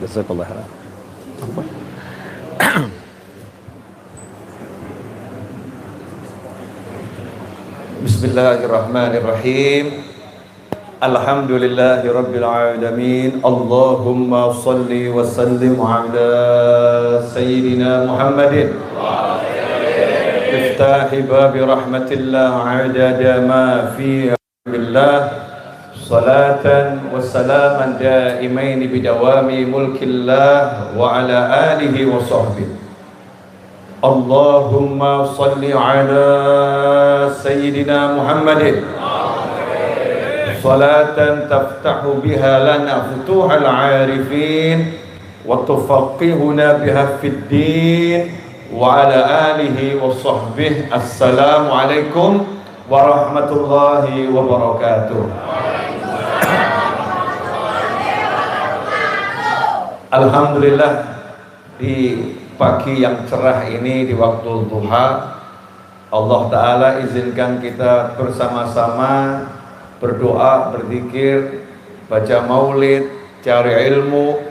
Jazakallah khairan. Bismillahirrahmanirrahim. Alhamdulillahirabbil alamin. Allahumma shalli wa sallim ala sayyidina Muhammadin iftahi babi rahmatillah adada ma fi billah salatan wa salaman daimaini bidawami mulkillah wa ala alihi wa sahbihi. Allahumma salli ala sayyidina Muhammadin salatan taftahu biha lana futuhal arifin wa tufaqihuna biha fid din wa ala alihi wa sahbihi. Assalamu alaikum warahmatullahi wabarakatuh. Alhamdulillah, di pagi yang cerah ini, di waktu duha, Allah Ta'ala izinkan kita bersama-sama berdoa, berzikir, baca maulid, cari ilmu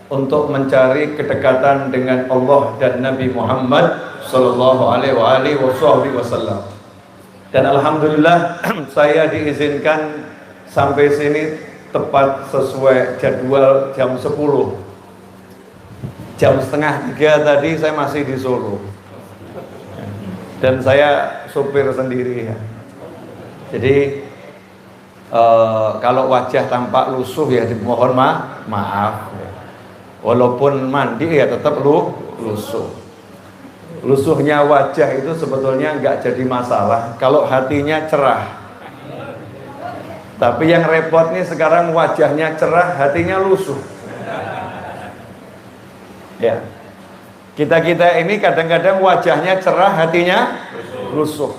untuk mencari kedekatan dengan Allah dan Nabi Muhammad Sallallahu Alaihi Wasallam. Dan Alhamdulillah saya diizinkan sampai sini tepat sesuai jadwal jam 10. Jam setengah 3 tadi saya masih di Solo. Dan saya supir sendiri ya. Jadi kalau wajah tampak lusuh ya dimohon maaf. Walaupun mandi ya tetap lusuh. Lusuhnya wajah itu sebetulnya nggak jadi masalah kalau hatinya cerah. Tapi yang repot nih sekarang wajahnya cerah, hatinya lusuh. Ya. Kita ini kadang-kadang wajahnya cerah, hatinya lusuh.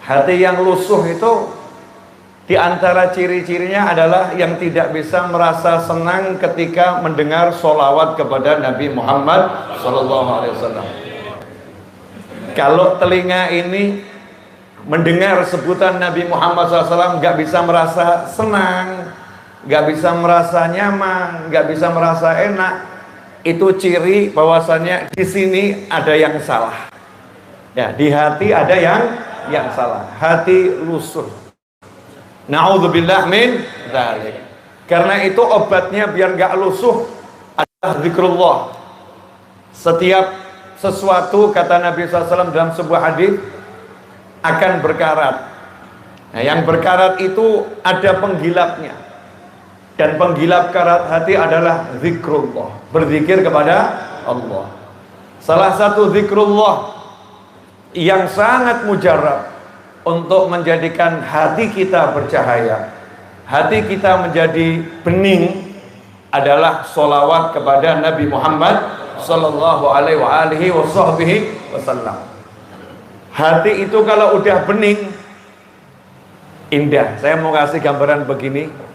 Hati yang lusuh itu di antara ciri-cirinya adalah yang tidak bisa merasa senang ketika mendengar sholawat kepada Nabi Muhammad SAW. Kalau telinga ini mendengar sebutan Nabi Muhammad SAW nggak bisa merasa senang, nggak bisa merasa nyaman, nggak bisa merasa enak, itu ciri bahwasannya di sini ada yang salah. Ya, di hati ada yang salah. Hati lusuh. Na'udzubillah min dzalik. Karena itu obatnya biar nggak lusuh adalah zikrullah. Setiap sesuatu, kata Nabi SAW dalam sebuah hadis, akan berkarat. Nah, yang berkarat itu ada penggilapnya. Dan penggilap karat hati adalah zikrullah, berzikir kepada Allah. Salah satu zikrullah yang sangat mujarab untuk menjadikan hati kita bercahaya, hati kita menjadi bening, adalah sholawat kepada Nabi Muhammad Sallallahu Alaihi Wasallam. Hati itu kalau udah bening, indah. Saya mau kasih gambaran begini.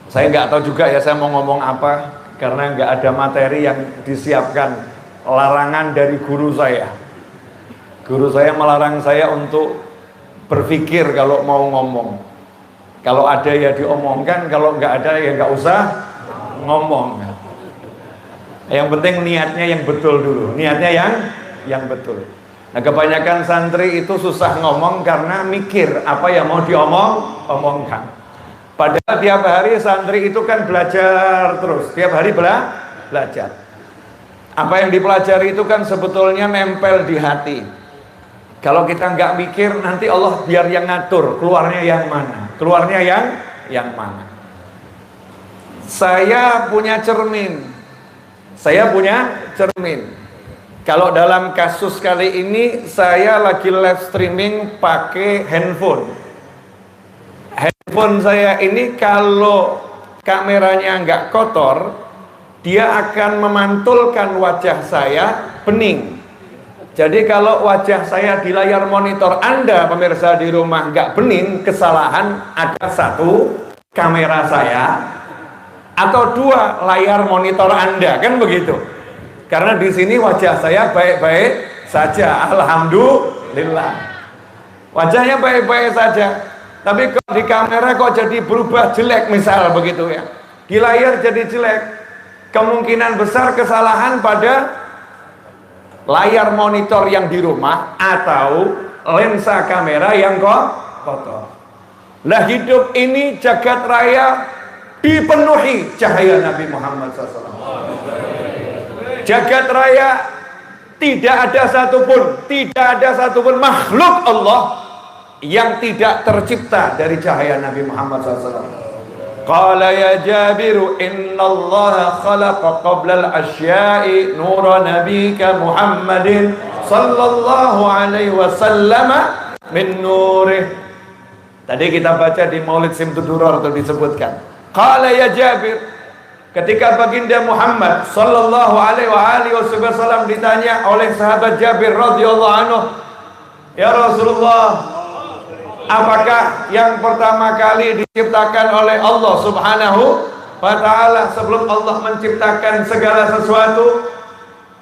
Saya nggak tahu juga ya saya mau ngomong apa, karena nggak ada materi yang disiapkan. Larangan dari guru saya. Guru saya melarang saya untuk berpikir kalau mau ngomong. Kalau ada ya diomongkan, kalau nggak ada ya nggak usah ngomong. Yang penting niatnya yang betul dulu, niatnya yang betul. Nah, kebanyakan santri itu susah ngomong karena mikir apa yang mau omongkan. Padahal tiap hari santri itu kan belajar terus, tiap hari belajar. Apa yang dipelajari itu kan sebetulnya nempel di hati. Kalau kita nggak mikir, nanti Allah biar yang ngatur, keluarnya yang mana, keluarnya yang mana. Saya punya cermin. Kalau dalam kasus kali ini, saya lagi live streaming pakai handphone. Handphone saya ini kalau kameranya nggak kotor, dia akan memantulkan wajah saya bening. Jadi kalau wajah saya di layar monitor Anda, pemirsa di rumah, nggak bening, kesalahan ada satu, kamera saya, atau dua, layar monitor Anda, kan begitu. Karena di sini wajah saya baik-baik saja, alhamdulillah. Wajahnya baik-baik saja. Tapi kalau di kamera kok jadi berubah jelek, misal begitu ya. Di layar jadi jelek. kemungkinan besar kesalahan pada layar monitor yang di rumah atau lensa kamera yang kotor. Lah hidup ini jagat raya dipenuhi cahaya Nabi Muhammad SAW. Jagat raya tidak ada satupun makhluk Allah yang tidak tercipta dari cahaya Nabi Muhammad SAW. Qala ya Jabiru inna Allah khalaqa qabla al-asya'i nura nabika Muhammadin sallallahu alaihi wasallam min nurih. Tadi kita baca di Maulid Simtudurar itu disebutkan. Qala ya Jabir, ketika baginda Muhammad sallallahu alaihi wasallam ditanya oleh sahabat Jabir radhiyallahu anhu, ya Rasulullah, apakah yang pertama kali diciptakan oleh Allah Subhanahu wa ta'ala sebelum Allah menciptakan segala sesuatu?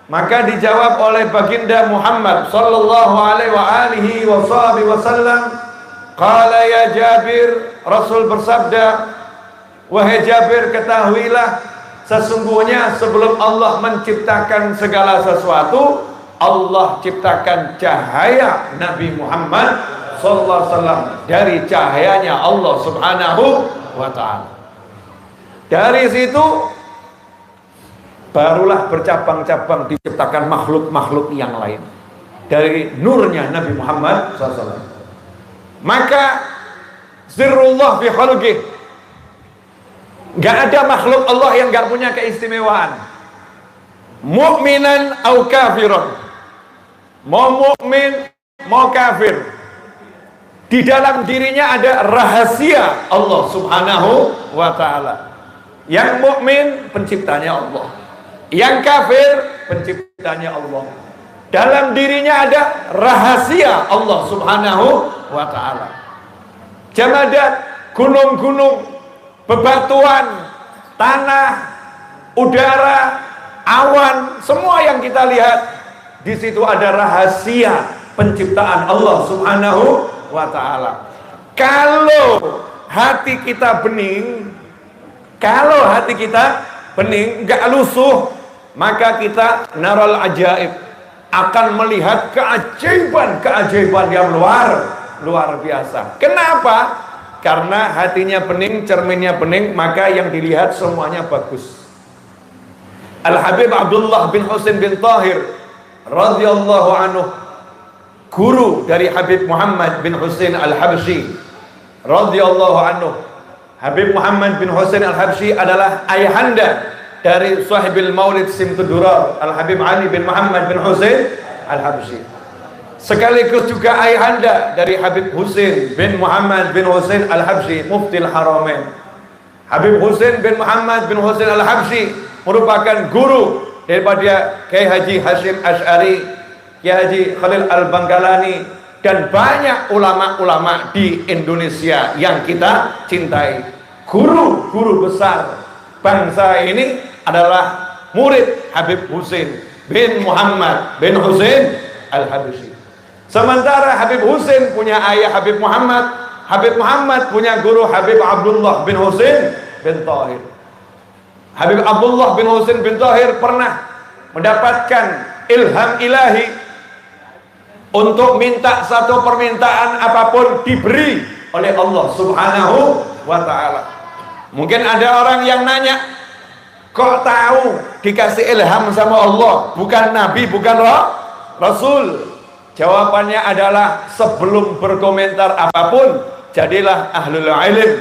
Maka dijawab oleh baginda Muhammad sallallahu alaihi wasallam, qala ya Jabir, Rasul bersabda, wahai Jabir, ketahuilah sesungguhnya sebelum Allah menciptakan segala sesuatu, Allah ciptakan cahaya Nabi Muhammad sallallahu alaihi wasallam dari cahayanya Allah Subhanahu wa ta'ala. Dari situ barulah bercabang-cabang diciptakan makhluk-makhluk yang lain dari nurnya Nabi Muhammad SAW. Maka sirrullah fi khalqih, gak ada makhluk Allah yang gak punya keistimewaan. Mu'minan au kafirun, mau mukmin mau kafir, di dalam dirinya ada rahasia Allah Subhanahu wa ta'ala. Yang mukmin penciptanya Allah, yang kafir penciptanya Allah. Dalam dirinya ada rahasia Allah Subhanahu wa ta'ala. Jamadat, gunung-gunung, bebatuan, tanah, udara, awan, semua yang kita lihat, di situ ada rahasia penciptaan Allah Subhanahu wa ta'ala. Kalau hati kita bening, enggak lusuh, maka kita naral ajaib, akan melihat keajaiban yang luar biasa. Kenapa? Karena hatinya bening, cerminnya bening, maka yang dilihat semuanya bagus. Al-Habib Abdullah bin Husain bin Tahir radhiyallahu anhu, guru dari Habib Muhammad bin Husain Al-Habsyi radhiyallahu anhu. Habib Muhammad bin Husain Al-Habsyi adalah ayahanda dari sahibil Maulid Simtudurar, Al-Habib Ali bin Muhammad bin Husain Al-Habsyi. Sekaligus juga ayahanda dari Habib Husain bin Muhammad bin Husain Al-Habsyi, Muftil Haramain. Habib Husain bin Muhammad bin Husain Al-Habsyi merupakan guru daripada Kiai Haji Hashim Asy'ari, Kiai Haji Khalil Al-Bangkalani, dan banyak ulama-ulama di Indonesia yang kita cintai. Guru-guru besar bangsa ini adalah murid Habib Husain bin Muhammad bin Husain Al-Habsyi. Sementara Habib Husain punya ayah Habib Muhammad punya guru Habib Abdullah bin Husain bin Tahir. Habib Abdullah bin Husain bin Tahir pernah mendapatkan ilham ilahi untuk minta satu permintaan apapun diberi oleh Allah Subhanahu wa ta'ala. Mungkin ada orang yang nanya, kok tahu dikasih ilham sama Allah, bukan Nabi, bukan Rasul? Jawabannya adalah, sebelum berkomentar apapun, jadilah ahlul ilm,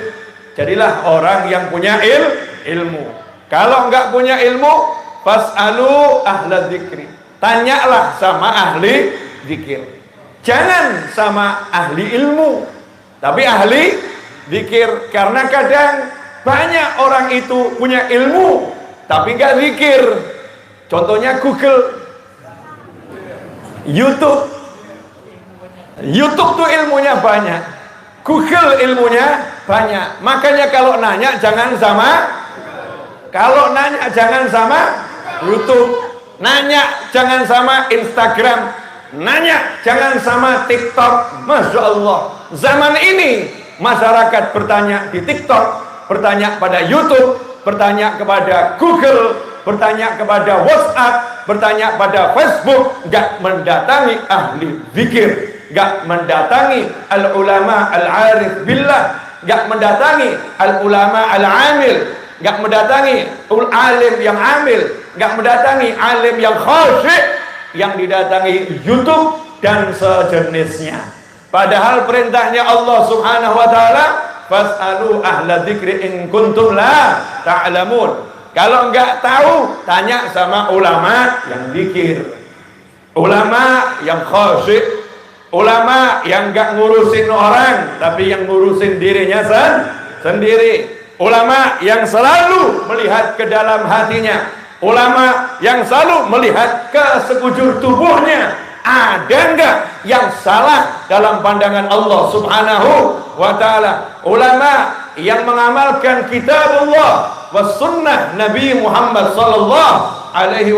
jadilah orang yang punya ilmu. Kalau enggak punya ilmu, fas'alu ahla dzikri, tanyalah sama ahli zikir. Jangan sama ahli ilmu, tapi ahli zikir. Karena kadang banyak orang itu punya ilmu tapi enggak zikir. Contohnya Google, YouTube tuh ilmunya banyak, Google ilmunya banyak. Makanya kalau nanya jangan sama YouTube, nanya jangan sama Instagram, nanya jangan sama TikTok. Masya Allah, zaman ini masyarakat bertanya di TikTok, bertanya pada YouTube, bertanya kepada Google, bertanya kepada WhatsApp, bertanya pada Facebook, nggak mendatangi ahli zikir, nggak mendatangi al-ulama al-arif billah, nggak mendatangi al-ulama al-amil, nggak mendatangi alim yang amil, nggak mendatangi alim yang khasyik, yang didatangi YouTube dan sejenisnya. Padahal perintahnya Allah Subhanahu wa taala, fas'alu ahla dzikri in kuntum la ta'lamun. Kalau enggak tahu, tanya sama ulama yang zikir, ulama yang khasyik, ulama yang enggak ngurusin orang tapi yang ngurusin dirinya sendiri, ulama yang selalu melihat ke dalam hatinya, ulama yang selalu melihat ke sekujur tubuhnya. Ada enggak yang salah dalam pandangan Allah Subhanahu wa taala? Ulama yang mengamalkan kitabullah was sunnah Nabi Muhammad sallallahu alaihi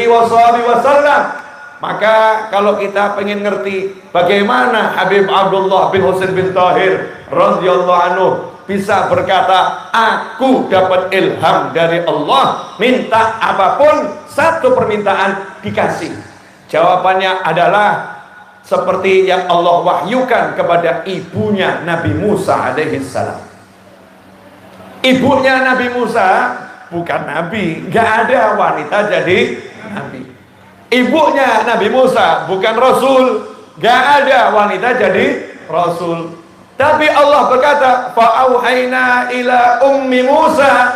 wasallam. Maka kalau kita pengen ngerti bagaimana Habib Abdullah bin Husain bin Tahir radhiyallahu anhu bisa berkata, aku dapat ilham dari Allah, minta apapun, satu permintaan dikasih. Jawabannya adalah seperti yang Allah wahyukan kepada ibunya Nabi Musa alaihissalam. Ibunya Nabi Musa bukan nabi, nggak ada wanita jadi nabi. Ibunya Nabi Musa bukan rasul, nggak ada wanita jadi rasul. Tapi Allah berkata, fa'auhayna ila ummi Musa,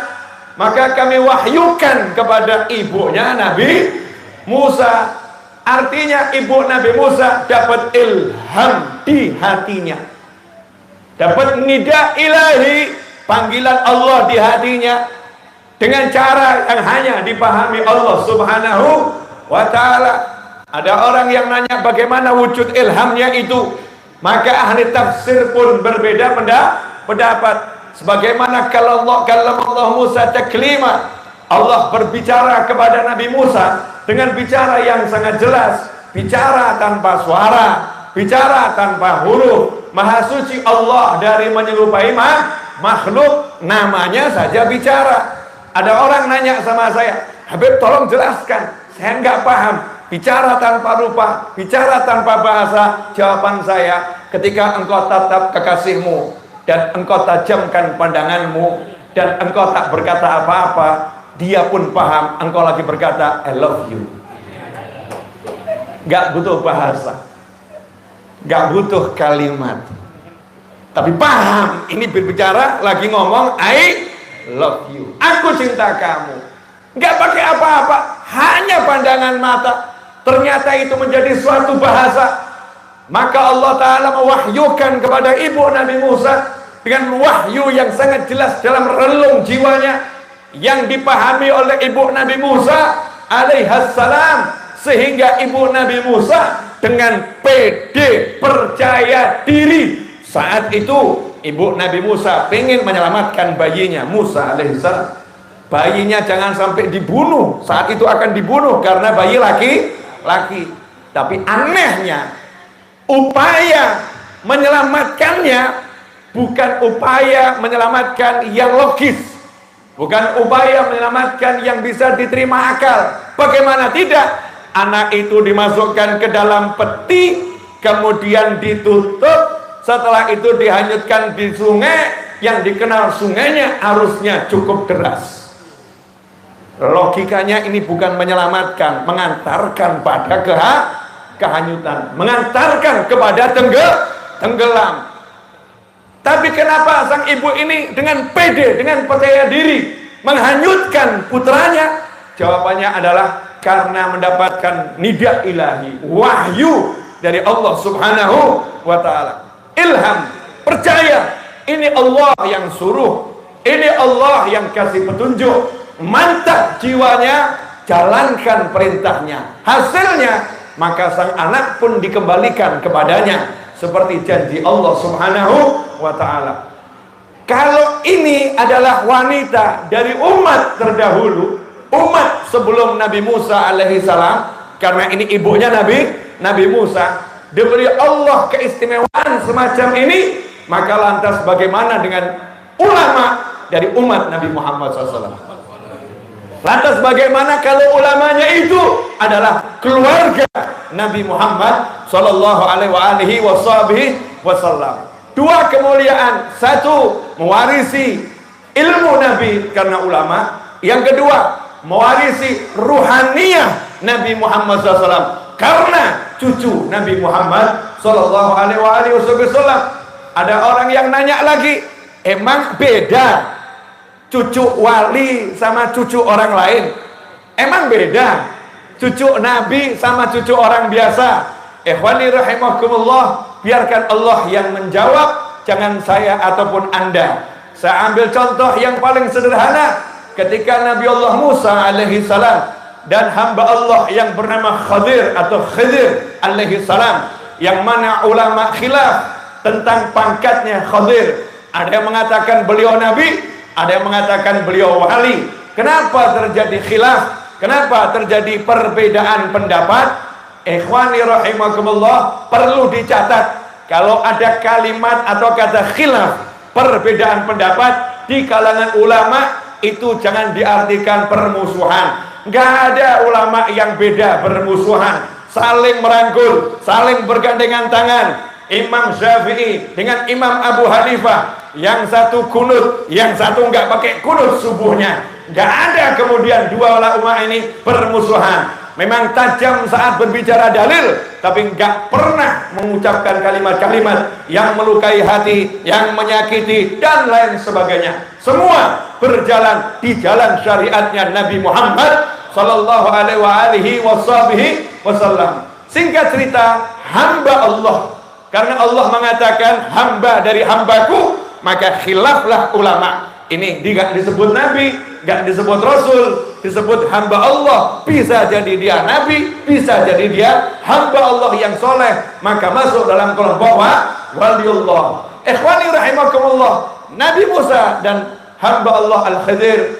maka kami wahyukan kepada ibunya Nabi Musa. Artinya ibu Nabi Musa dapat ilham di hatinya, dapat nida ilahi, panggilan Allah di hatinya dengan cara yang hanya dipahami Allah Subhanahu wa ta'ala. Ada orang yang nanya bagaimana wujud ilhamnya itu, maka ahli tafsir pun berbeda pendapat. Sebagaimana kalau Allah Musa taklima, Allah berbicara kepada Nabi Musa dengan bicara yang sangat jelas, bicara tanpa suara, bicara tanpa huruf. Maha suci Allah dari menyerupai makhluk, namanya saja bicara. Ada orang nanya sama saya, Habib tolong jelaskan, saya nggak paham. Bicara tanpa rupa, bicara tanpa bahasa. Jawaban saya, ketika engkau tatap kekasihmu dan engkau tajamkan pandanganmu dan engkau tak berkata apa-apa, dia pun paham engkau lagi berkata I love you. Gak butuh bahasa, gak butuh kalimat, tapi paham ini berbicara lagi ngomong I love you, aku cinta kamu. Gak pakai apa-apa, hanya pandangan mata, ternyata itu menjadi suatu bahasa. Maka Allah Ta'ala mewahyukan kepada ibu Nabi Musa dengan wahyu yang sangat jelas dalam relung jiwanya, yang dipahami oleh ibu Nabi Musa alaihissalam, sehingga ibu Nabi Musa dengan pede percaya diri. Saat itu ibu Nabi Musa ingin menyelamatkan bayinya Musa alaihissalam. Bayinya jangan sampai dibunuh, saat itu akan dibunuh karena bayi laki-laki. Tapi anehnya, upaya menyelamatkannya bukan upaya menyelamatkan yang logis, bukan upaya menyelamatkan yang bisa diterima akal. Bagaimana tidak? Anak itu dimasukkan ke dalam peti, kemudian ditutup, setelah itu dihanyutkan di sungai yang dikenal sungainya arusnya cukup deras. Logikanya ini bukan menyelamatkan, mengantarkan pada kehanyutan, mengantarkan kepada tenggelam. Tapi kenapa sang ibu ini dengan pede, dengan percaya diri menghanyutkan putranya? Jawabannya adalah karena mendapatkan nida ilahi, wahyu dari Allah Subhanahu wa ta'ala. Ilham, percaya, ini Allah yang suruh, ini Allah yang kasih petunjuk. Mantap jiwanya, jalankan perintahnya. Hasilnya, maka sang anak pun dikembalikan kepadanya seperti janji Allah Subhanahu wa ta'ala. Kalau ini adalah wanita dari umat terdahulu, umat sebelum Nabi Musa alaihissalam, karena ini ibunya Nabi Musa, diberi Allah keistimewaan semacam ini, maka lantas bagaimana dengan ulama dari umat Nabi Muhammad SAW? Lantas bagaimana kalau ulamanya itu adalah keluarga Nabi Muhammad sallallahu alaihi wasallam? Dua kemuliaan, satu mewarisi ilmu Nabi karena ulama, yang kedua mewarisi ruhaniyah Nabi Muhammad SAW karena cucu Nabi Muhammad sallallahu alaihi wasallam. Ada orang yang nanya lagi, emang beda cucu wali sama cucu orang lain? Emang beda cucu Nabi sama cucu orang biasa? Ikhwani rahimakumullah, biarkan Allah yang menjawab, jangan saya ataupun Anda. Saya ambil contoh yang paling sederhana, ketika Nabi Allah Musa alaihi salam dan hamba Allah yang bernama Khadir atau Khidir alaihi salam, yang mana ulama khilaf tentang pangkatnya Khadir. Ada yang mengatakan beliau nabi, ada yang mengatakan beliau wali. Kenapa terjadi khilaf? Kenapa terjadi perbedaan pendapat? Ikhwani rahimakumullah, perlu dicatat, kalau ada kalimat atau kata khilaf, perbedaan pendapat di kalangan ulama, itu jangan diartikan permusuhan. Nggak ada ulama yang beda bermusuhan, saling merangkul, saling bergandengan tangan. Imam Syafi'i dengan Imam Abu Hanifah, yang satu kunut, yang satu nggak pakai kunut subuhnya. Nggak ada kemudian dua ulama ini bermusuhan. Memang tajam saat berbicara dalil, tapi nggak pernah mengucapkan kalimat-kalimat yang melukai hati, yang menyakiti, dan lain sebagainya. Semua berjalan di jalan syariatnya Nabi Muhammad sallallahu alaihi wasallam. Singkat cerita, hamba Allah. Karena Allah mengatakan hamba dari hambaku, maka khilaflah ulama. Ini tidak disebut Nabi, tidak disebut Rasul, disebut hamba Allah. Bisa jadi dia Nabi, bisa jadi dia hamba Allah yang soleh, maka masuk dalam kelompok waliullah. Ikhwani rahimakumullah, Nabi Musa dan hamba Allah Al-Khidir,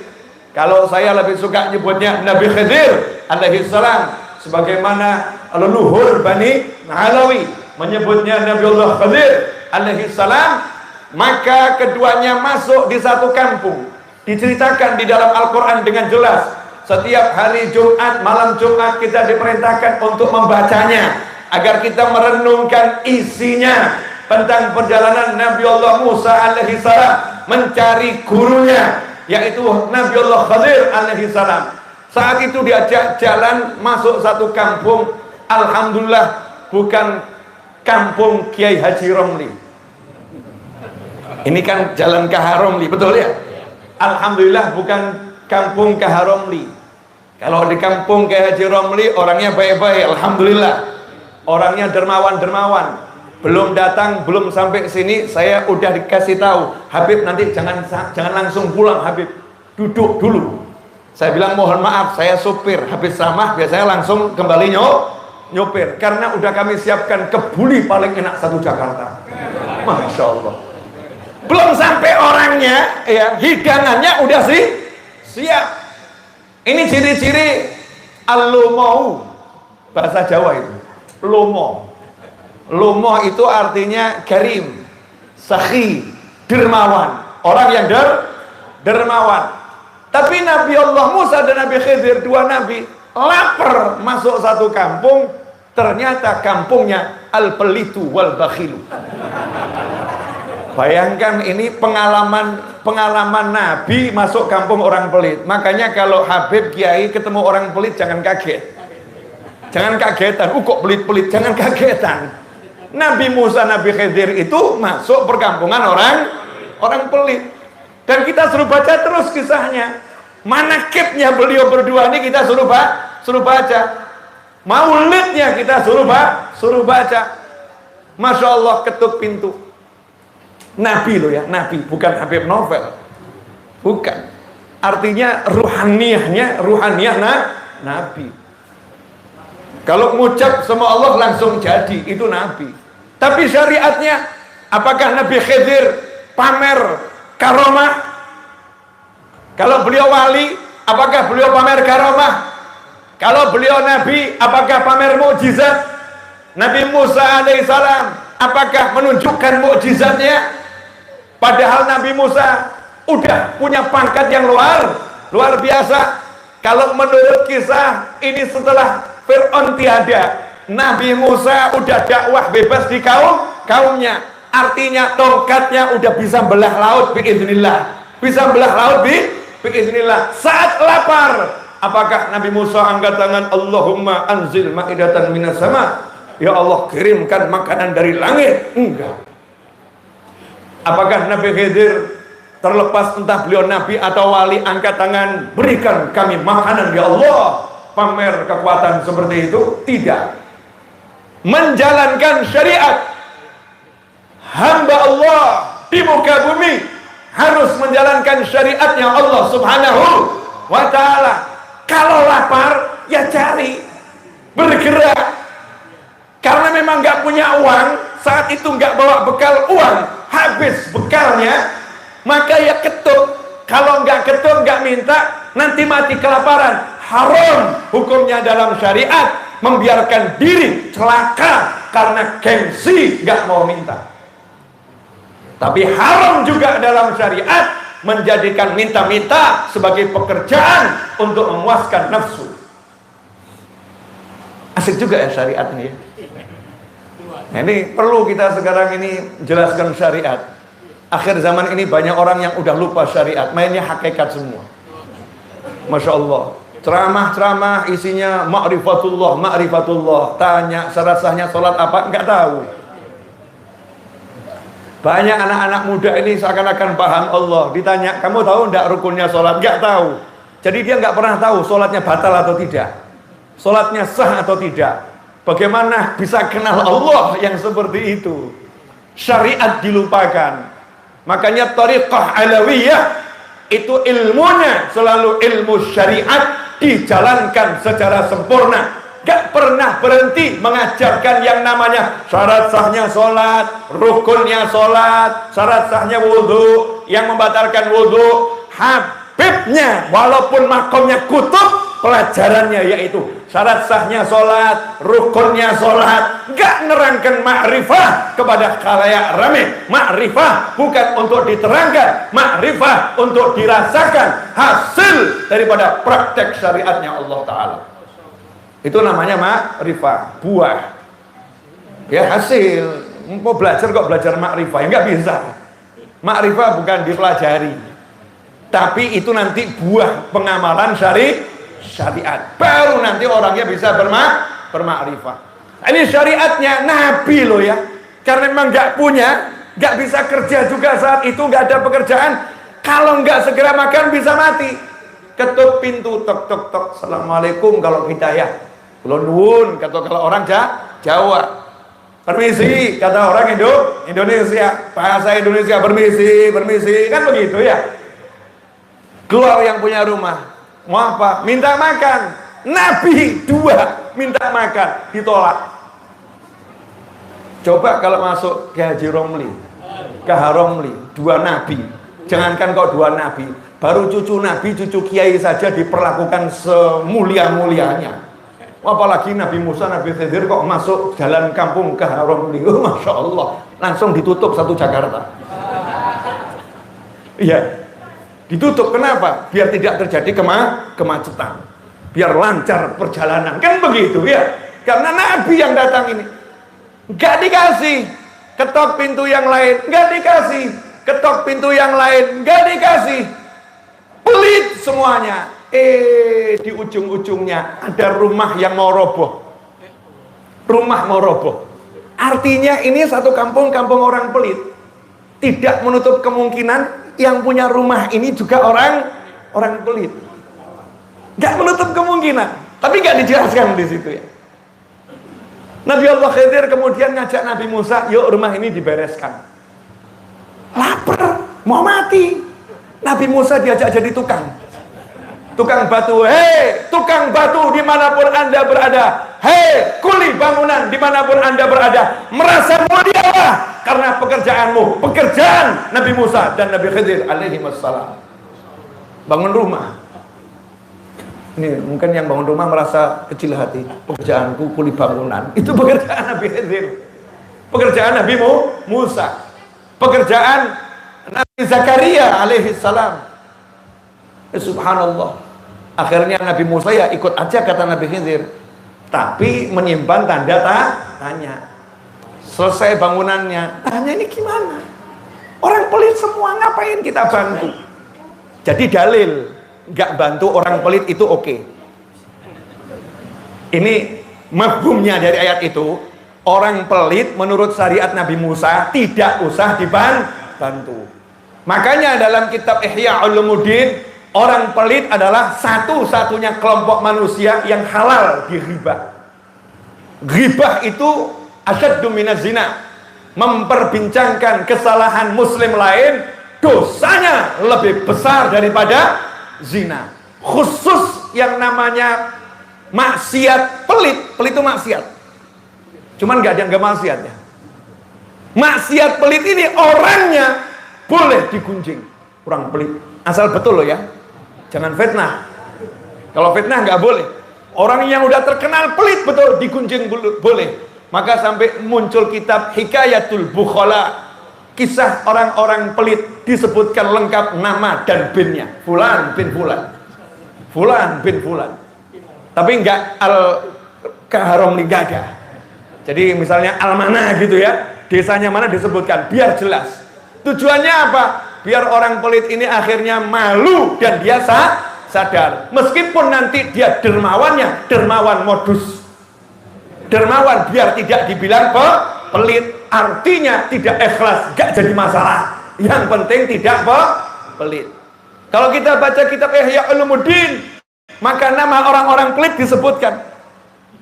kalau saya lebih suka nyebutnya Nabi Khidir alaihi salam, sebagaimana leluhur Bani Alawi menyebutnya Nabi Allah Khidir alaihi salam, maka keduanya masuk di satu kampung. Diceritakan di dalam Al-Quran dengan jelas, setiap hari Jumat, malam Jumat kita diperintahkan untuk membacanya, agar kita merenungkan isinya tentang perjalanan Nabi Allah Musa alaihi salam mencari gurunya, yaitu Nabi Allah Khidir alaihi salam. Saat itu diajak jalan masuk satu kampung. Alhamdulillah bukan kampung Kiai Haji Romli. Ini kan jalan Kaharomli, betul ya? Alhamdulillah bukan kampung Kaharomli. Kalau di kampung Kiai Haji Romli orangnya baik-baik, alhamdulillah. Orangnya dermawan-dermawan. Belum datang, belum sampai sini, saya udah dikasih tahu, Habib nanti jangan langsung pulang, Habib. Duduk dulu. Saya bilang mohon maaf, saya supir. Habis sama biasanya langsung kembali nyopir, karena udah kami siapkan kebuli paling enak satu Jakarta. Masya Allah. Belum sampai orangnya, ya hidangannya udah siap. Ini ciri-ciri al-lumau, bahasa Jawa itu. Lumo itu artinya karim, sakhi, dermawan, orang yang dermawan. Tapi Nabi Allah Musa dan Nabi Khidir, dua nabi, lapar masuk satu kampung, ternyata kampungnya al-pelitu wal bakhilu. Bayangkan ini pengalaman Nabi masuk kampung orang pelit. Makanya kalau Habib Kiai ketemu orang pelit jangan kaget. Jangan kagetan, kok pelit-pelit, jangan kagetan. Nabi Musa, Nabi Khidir itu masuk perkampungan orang pelit. Dan kita suruh baca terus kisahnya. Manakibnya beliau berdua ini kita suruh baca. Maulidnya kita suruh baca. Masya Allah, ketuk pintu. Nabi loh ya, Nabi, bukan Habib Novel. Bukan. Artinya ruhaniyahnya Nabi. Kalau ngucap sama Allah langsung jadi, itu Nabi. Tapi syariatnya, apakah Nabi Khidir pamer karomah? Kalau beliau wali, apakah beliau pamer karomah? Kalau beliau Nabi, apakah pamer mukjizat? Nabi Musa alaihissalam, apakah menunjukkan mukjizatnya? Padahal Nabi Musa udah punya pangkat yang luar biasa. Kalau menurut kisah ini setelah Fir'aun tiada, Nabi Musa udah dakwah bebas di kaumnya. Artinya tongkatnya udah bisa belah laut biiznillah. Bisa belah laut biiznillah. Saat lapar, apakah Nabi Musa angkat tangan, Allahumma anzil ma'idatan minas sama? Ya Allah, kirimkan makanan dari langit? Enggak. Apakah Nabi Khidir terlepas entah beliau nabi atau wali angkat tangan, berikan kami makanan ya Allah, pamer kekuatan seperti itu? Tidak. Menjalankan syariat hamba Allah di muka bumi harus menjalankan syariatnya Allah subhanahu wa ta'ala. Kalau lapar ya cari, bergerak. Karena memang gak punya uang, saat itu gak bawa bekal uang, habis bekalnya, maka ya ketuk. Kalau nggak ketuk, nggak minta, nanti mati kelaparan. Haram hukumnya dalam syariat membiarkan diri celaka karena gengsi nggak mau minta. Tapi haram juga dalam syariat menjadikan minta-minta sebagai pekerjaan untuk memuaskan nafsu. Asik juga ya syariat ini. Nah, ini perlu kita sekarang ini jelaskan syariat. Akhir zaman ini banyak orang yang udah lupa syariat, mainnya hakikat semua. Masya Allah, ceramah-ceramah isinya ma'rifatullah, ma'rifatullah. Tanya syarat sahnya sholat apa, nggak tahu. Banyak anak-anak muda ini seakan-akan paham Allah. Ditanya, kamu tahu nggak rukunnya sholat? Nggak tahu. Jadi dia nggak pernah tahu sholatnya batal atau tidak, sholatnya sah atau tidak. Bagaimana bisa kenal Allah yang seperti itu? Syariat dilupakan. Makanya tariqah alawiyah itu ilmunya selalu ilmu syariat dijalankan secara sempurna. Gak pernah berhenti mengajarkan yang namanya syarat sahnya sholat, rukunnya sholat, syarat sahnya wudhu, yang membatalkan wudhu. Habibnya walaupun makomnya kutub, pelajarannya yaitu syarat sahnya sholat, rukunnya sholat. Gak nerangkan ma'rifah kepada khalayak rame. Ma'rifah bukan untuk diterangkan, ma'rifah untuk dirasakan hasil daripada praktek syariatnya Allah Ta'ala. Itu namanya ma'rifah, buah ya, hasil. Mau belajar kok belajar ma'rifah, ya nggak bisa. Ma'rifah bukan dipelajari, tapi itu nanti buah pengamalan syariat. Baru nanti orangnya bisa bermakrifah. Ini syariatnya Nabi loh ya. Karena memang nggak punya, nggak bisa kerja juga saat itu, nggak ada pekerjaan. Kalau nggak segera makan bisa mati. Ketuk pintu, tok tok tok, assalamualaikum kalau kita ya. Kulon nuwun, kata kalau orang Jawa. Permisi, kata orang Indonesia. Bahasa Indonesia, permisi, permisi, kan begitu ya. Keluar yang punya rumah. Mau apa? Minta makan. Nabi dua minta makan, ditolak. Coba kalau masuk ke Haji Romli, ke Haromli, dua nabi. Jangankan kok dua nabi, baru cucu nabi, cucu kiai saja diperlakukan semulia-mulianya. Apalagi Nabi Musa, Nabi Khidir kok masuk jalan kampung ke Haromli. Masya Allah, langsung ditutup satu Jakarta. Iya. Ditutup, kenapa? Biar tidak terjadi kemacetan, biar lancar perjalanan, kan begitu ya. Karena Nabi yang datang ini gak dikasih. Ketok pintu yang lain gak dikasih. Ketok pintu yang lain gak dikasih. Pelit semuanya. Di ujung-ujungnya ada rumah yang mau roboh. Rumah mau roboh. Artinya ini satu kampung orang pelit. Tidak menutup kemungkinan yang punya rumah ini juga orang pelit. Gak menutup kemungkinan, tapi gak dijelaskan di situ ya. Nabi Allah Khidir kemudian ngajak Nabi Musa, yuk rumah ini dibereskan. Lapar, mau mati. Nabi Musa diajak jadi tukang batu. Hei tukang batu dimanapun anda berada, hei kuli bangunan dimanapun anda berada, merasa mulialah karena pekerjaanmu, pekerjaan Nabi Musa dan Nabi Khidir alaihi wassalam. Bangun rumah. Ini mungkin yang bangun rumah merasa kecil hati. Pekerjaanku kuli bangunan. Itu pekerjaan Nabi Khidir, pekerjaan Nabi Musa, pekerjaan Nabi Zakaria alaihi salam. Subhanallah. Akhirnya Nabi Musa ya ikut aja kata Nabi Khidir, tapi menyimpan tanda tanya. Selesai bangunannya, tanya ini gimana? Orang pelit semua, ngapain kita bantu? Jadi dalil, nggak bantu orang pelit itu oke. Ini mafhumnya dari ayat itu, orang pelit menurut syariat Nabi Musa tidak usah dibantu. Makanya dalam kitab Ihya Ulumuddin, orang pelit adalah satu-satunya kelompok manusia yang halal diribah. Ghibah itu asyaddu minaz zina, memperbincangkan kesalahan muslim lain dosanya lebih besar daripada zina. Khusus yang namanya maksiat pelit itu maksiat, cuman gak ada yang gak maksiatnya. Maksiat pelit ini orangnya boleh digunjing, orang pelit asal betul loh ya, jangan fitnah. Kalau fitnah gak boleh. Orang yang udah terkenal pelit betul digunjing boleh. Maka sampai muncul kitab Hikayatul Bukhala, kisah orang-orang pelit, disebutkan lengkap nama dan binnya, Fulan bin Fulan, Fulan bin Fulan. Tapi enggak al-kaharom ligada. Jadi misalnya al-mana gitu ya, desanya mana disebutkan, biar jelas. Tujuannya apa? Biar orang pelit ini akhirnya malu dan dia sadar. Meskipun nanti dia dermawannya, dermawan modus, dermawan biar tidak dibilang pelit, artinya tidak ikhlas, gak jadi masalah. Yang penting tidak pelit. Kalau kita baca kitab Ihya Ulumuddin, maka nama orang-orang pelit disebutkan.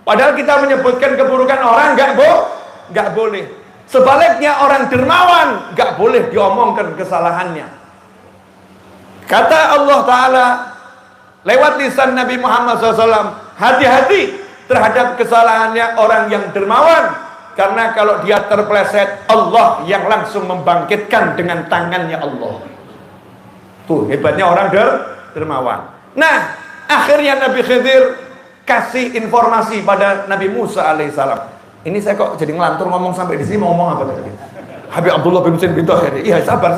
Padahal kita menyebutkan keburukan orang gak boleh. Sebaliknya orang dermawan gak boleh diomongkan kesalahannya. Kata Allah Ta'ala lewat lisan Nabi Muhammad SAW, hati-hati terhadap kesalahannya orang yang dermawan, karena kalau dia terpeleset, Allah yang langsung membangkitkan dengan tangannya Allah. Tuh hebatnya orang dermawan. Nah, akhirnya Nabi Khidir kasih informasi pada Nabi Musa alaihissalam. Ini saya kok jadi ngelantur ngomong sampai di sini, mau ngomong apa tadi? Habib Abdullah bin Husain bin Tahir. Iya, sabar.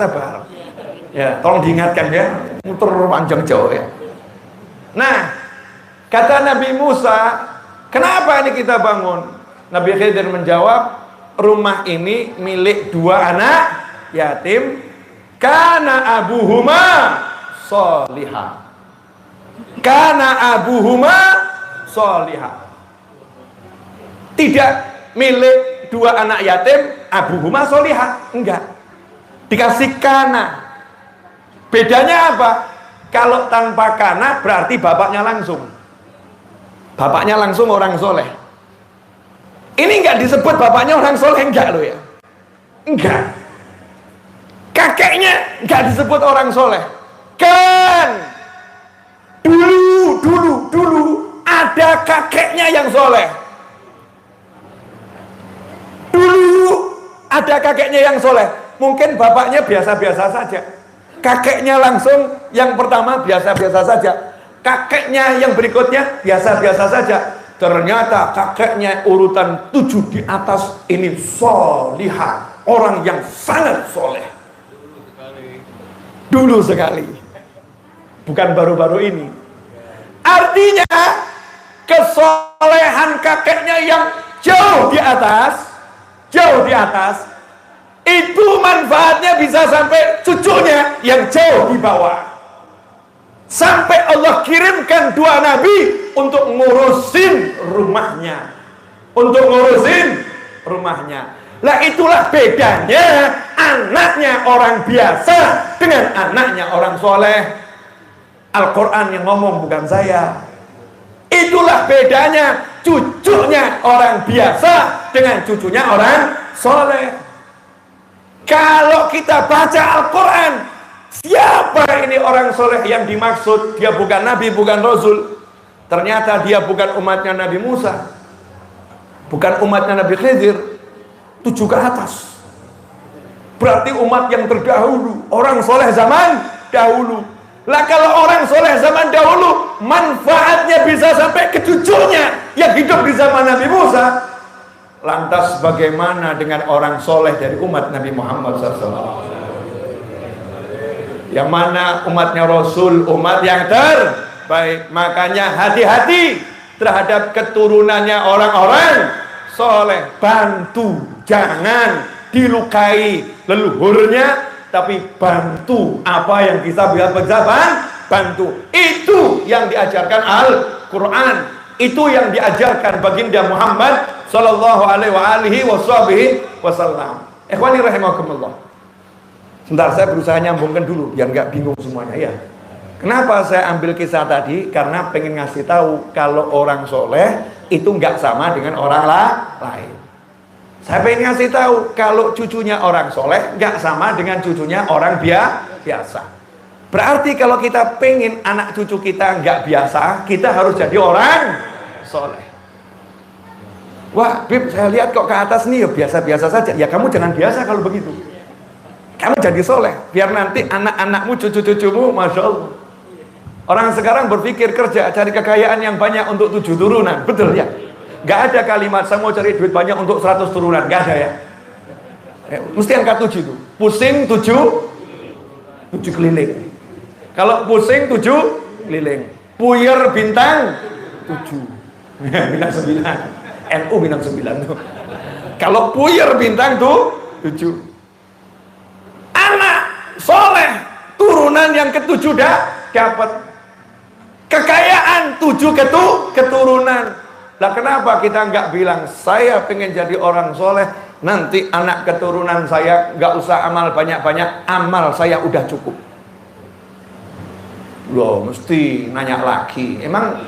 Ya, tolong diingatkan ya, muter panjang jauh ya. Nah, kata Nabi Musa, kenapa ini kita bangun? Nabi Khidir menjawab, rumah ini milik dua anak yatim, kana abuhuma solihah. Kana abuhuma solihah. Tidak milik dua anak yatim, abuhuma solihah. Enggak. Dikasih kana. Bedanya apa? Kalau tanpa kana berarti bapaknya langsung. Bapaknya langsung orang soleh. Ini enggak disebut bapaknya orang soleh, enggak loh ya. Enggak. Kakeknya enggak disebut orang soleh. Kan dulu ada kakeknya yang soleh. Dulu ada kakeknya yang soleh. Mungkin bapaknya biasa-biasa saja. Kakeknya langsung yang pertama biasa-biasa saja. Kakeknya yang berikutnya biasa-biasa saja. Ternyata kakeknya urutan 7 di atas ini solihah, orang yang sangat soleh. Dulu sekali, bukan baru-baru ini. Artinya kesolehan kakeknya yang jauh di atas, itu manfaatnya bisa sampai cucunya yang jauh di bawah. Sampai Allah kirimkan 2 nabi untuk ngurusin rumahnya. Lah itulah bedanya anaknya orang biasa dengan anaknya orang soleh. Al-Quran yang ngomong, bukan saya. Itulah bedanya cucunya orang biasa dengan cucunya orang soleh. Kalau kita baca Al-Quran, siapa ini orang soleh yang dimaksud? Dia bukan nabi, bukan rasul. Ternyata dia bukan umatnya Nabi Musa, bukan umatnya Nabi Khidir. 7 ke atas. Berarti umat yang terdahulu, orang soleh zaman dahulu. Lah kalau orang soleh zaman dahulu manfaatnya bisa sampai ke cucunya yang hidup di zaman Nabi Musa, lantas bagaimana dengan orang soleh dari umat Nabi Muhammad SAW? Yang mana umatnya Rasul, umat yang baik. Makanya hati-hati terhadap keturunannya orang-orang soleh. Bantu, jangan dilukai leluhurnya, tapi bantu apa yang kita bisa bantu. Itu yang diajarkan Al-Quran, itu yang diajarkan baginda Muhammad sallallahu alaihi wasallam. Ikhwani rahimakumullah. Sebentar, saya berusaha nyambungkan dulu biar nggak bingung semuanya ya. Kenapa saya ambil kisah tadi? Karena pengen ngasih tahu kalau orang soleh itu nggak sama dengan orang lain. Saya pengen ngasih tahu kalau cucunya orang soleh nggak sama dengan cucunya orang biasa. Berarti kalau kita pengen anak cucu kita nggak biasa, kita harus jadi orang soleh. Wah, Bib, saya lihat kok ke atas nih ya biasa-biasa saja. Ya kamu jangan biasa kalau begitu. Kamu jadi soleh, biar nanti anak-anakmu, cucu-cucumu, Masya Allah. Orang sekarang berpikir kerja, cari kekayaan yang banyak untuk 7 turunan. Betul ya? Gak ada kalimat, saya mau cari duit banyak untuk 100 turunan. Gak ada ya? Mesti angka 7 itu. Pusing 7 keliling. Kalau pusing 7 keliling. Puyer bintang 7. Bintang 9. NU bintang 9 tuh. Kalau puyer bintang tuh 7. Anak soleh turunan yang ke-7 dapat kekayaan 7 keturunan. Lah kenapa kita nggak bilang saya pengen jadi orang soleh, nanti anak keturunan saya nggak usah amal banyak-banyak, amal saya udah cukup. Loh, mesti nanya lagi, emang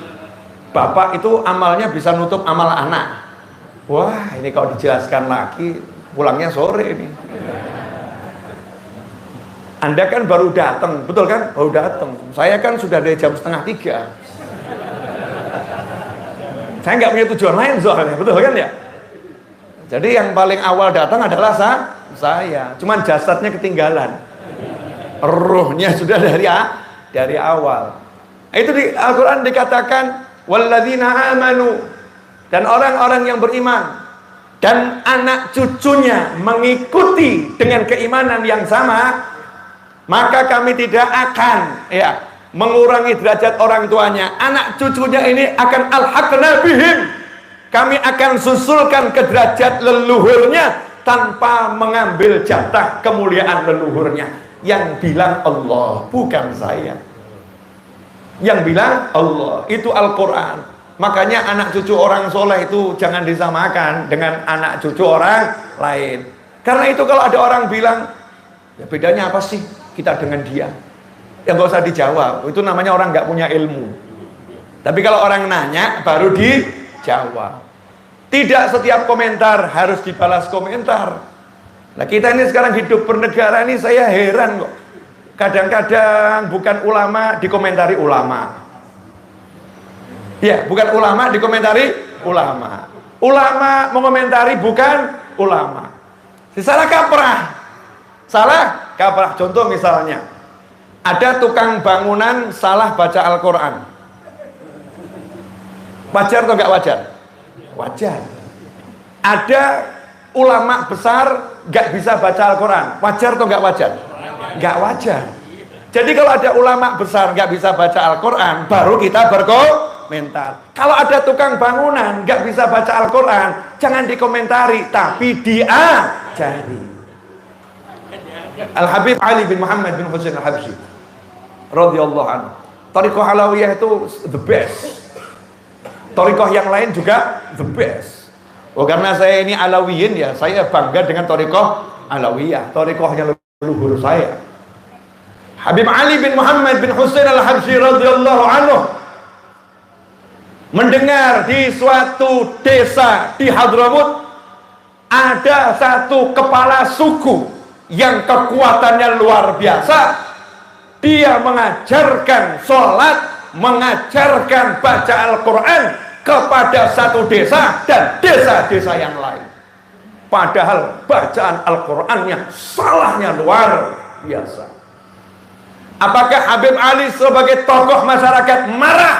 bapak itu amalnya bisa nutup amal anak? Wah, ini kalau dijelaskan lagi pulangnya sore ini. Anda kan baru datang, betul kan? Baru datang. Saya kan sudah dari jam 2:30. Saya nggak punya tujuan lain soalnya, betul kan ya? Jadi yang paling awal datang adalah saya. Cuman jasadnya ketinggalan. Ruhnya sudah dari awal. Itu di Al-Quran dikatakan walladzina amanu, dan orang-orang yang beriman dan anak cucunya mengikuti dengan keimanan yang sama, maka kami tidak akan mengurangi derajat orang tuanya. Anak cucunya ini akan alhaqna bihim, kami akan susulkan ke derajat leluhurnya tanpa mengambil jatah kemuliaan leluhurnya. Yang bilang Allah, bukan saya. Yang bilang Allah, itu Al-Quran. Makanya anak cucu orang soleh itu jangan disamakan dengan anak cucu orang lain. Karena itu kalau ada orang bilang, ya bedanya apa sih kita dengan dia? Ya nggak usah dijawab, itu namanya orang nggak punya ilmu. Tapi kalau orang nanya, baru dijawab. Tidak setiap komentar harus dibalas komentar. Nah kita ini sekarang hidup bernegara ini, saya heran kok. Kadang-kadang bukan ulama dikomentari ulama. Ya, bukan ulama dikomentari ulama. Ulama mengomentari bukan ulama. Salah kaprah. Contoh misalnya, ada tukang bangunan salah baca Al-Quran. Wajar atau enggak wajar? Wajar. Ada ulama besar nggak bisa baca Al-Quran. Wajar atau enggak wajar? Nggak wajar. Jadi kalau ada ulama besar nggak bisa baca Al-Quran, baru kita berkomentar. Kalau ada tukang bangunan nggak bisa baca Al-Quran, jangan dikomentari, tapi diajari. Al-Habib Ali bin Muhammad bin Husain Al-Habsyi radhiyallahu anhu, Thariqah Alawiyah itu the best. Thariqah yang lain juga the best. Oh, karena saya ini Alawiyin ya, saya bangga dengan Thariqah Alawiyah, Thariqahnya leluhur saya. Habib Ali bin Muhammad bin Husain Al-Habsyi radhiyallahu anhu mendengar di suatu desa di Hadramut ada satu kepala suku yang kekuatannya luar biasa. Dia mengajarkan sholat, mengajarkan baca Al-Quran kepada satu desa dan desa-desa yang lain. Padahal bacaan Al-Qurannya salahnya luar biasa. Apakah Habib Ali sebagai tokoh masyarakat marah,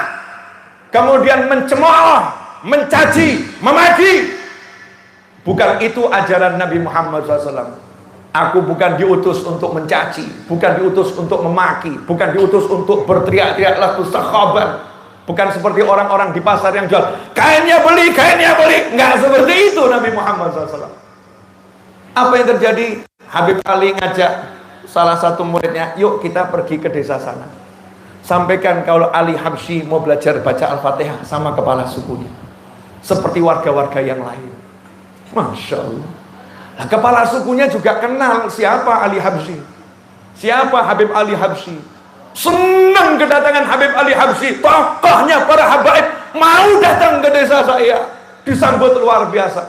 kemudian mencemooh, mencaci, memaki? Bukan itu ajaran Nabi Muhammad SAW. Aku bukan diutus untuk mencaci, bukan diutus untuk memaki, bukan diutus untuk berteriak-teriak lagu sahabat, bukan seperti orang-orang di pasar yang jual kainnya beli, nggak seperti itu Nabi Muhammad SAW. Apa yang terjadi? Habib Ali ngajak salah satu muridnya, yuk kita pergi ke desa sana, sampaikan kalau Ali Habsyi mau belajar baca Al-Fatihah sama kepala sukunya seperti warga-warga yang lain. Masya Allah. Nah, kepala sukunya juga kenal siapa Ali Habsyi, siapa Habib Ali Habsyi. Senang kedatangan Habib Ali Habsyi, tokohnya para habaib mau datang ke desa saya, disambut luar biasa.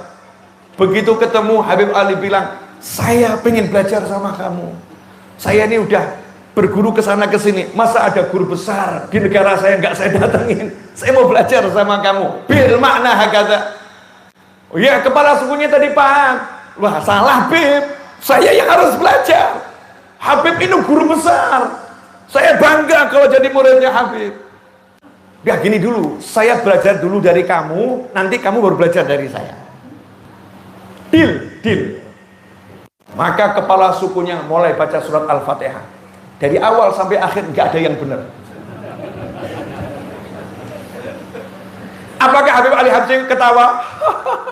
Begitu ketemu Habib Ali bilang, saya pengen belajar sama kamu, saya ini udah berguru ke sana ke sini, masa ada guru besar di negara saya nggak saya datengin, saya mau belajar sama kamu bil makna hakata. Oh ya, kepala sukunya tadi paham. Wah, salah Habib, saya yang harus belajar. Habib ini guru besar, saya bangga kalau jadi muridnya Habib. Ya gini dulu, saya belajar dulu dari kamu, nanti kamu baru belajar dari saya. Deal. Maka kepala sukunya mulai baca surat Al-Fatihah. Dari awal sampai akhir nggak ada yang benar. Apakah Habib Ali Habsyi ketawa?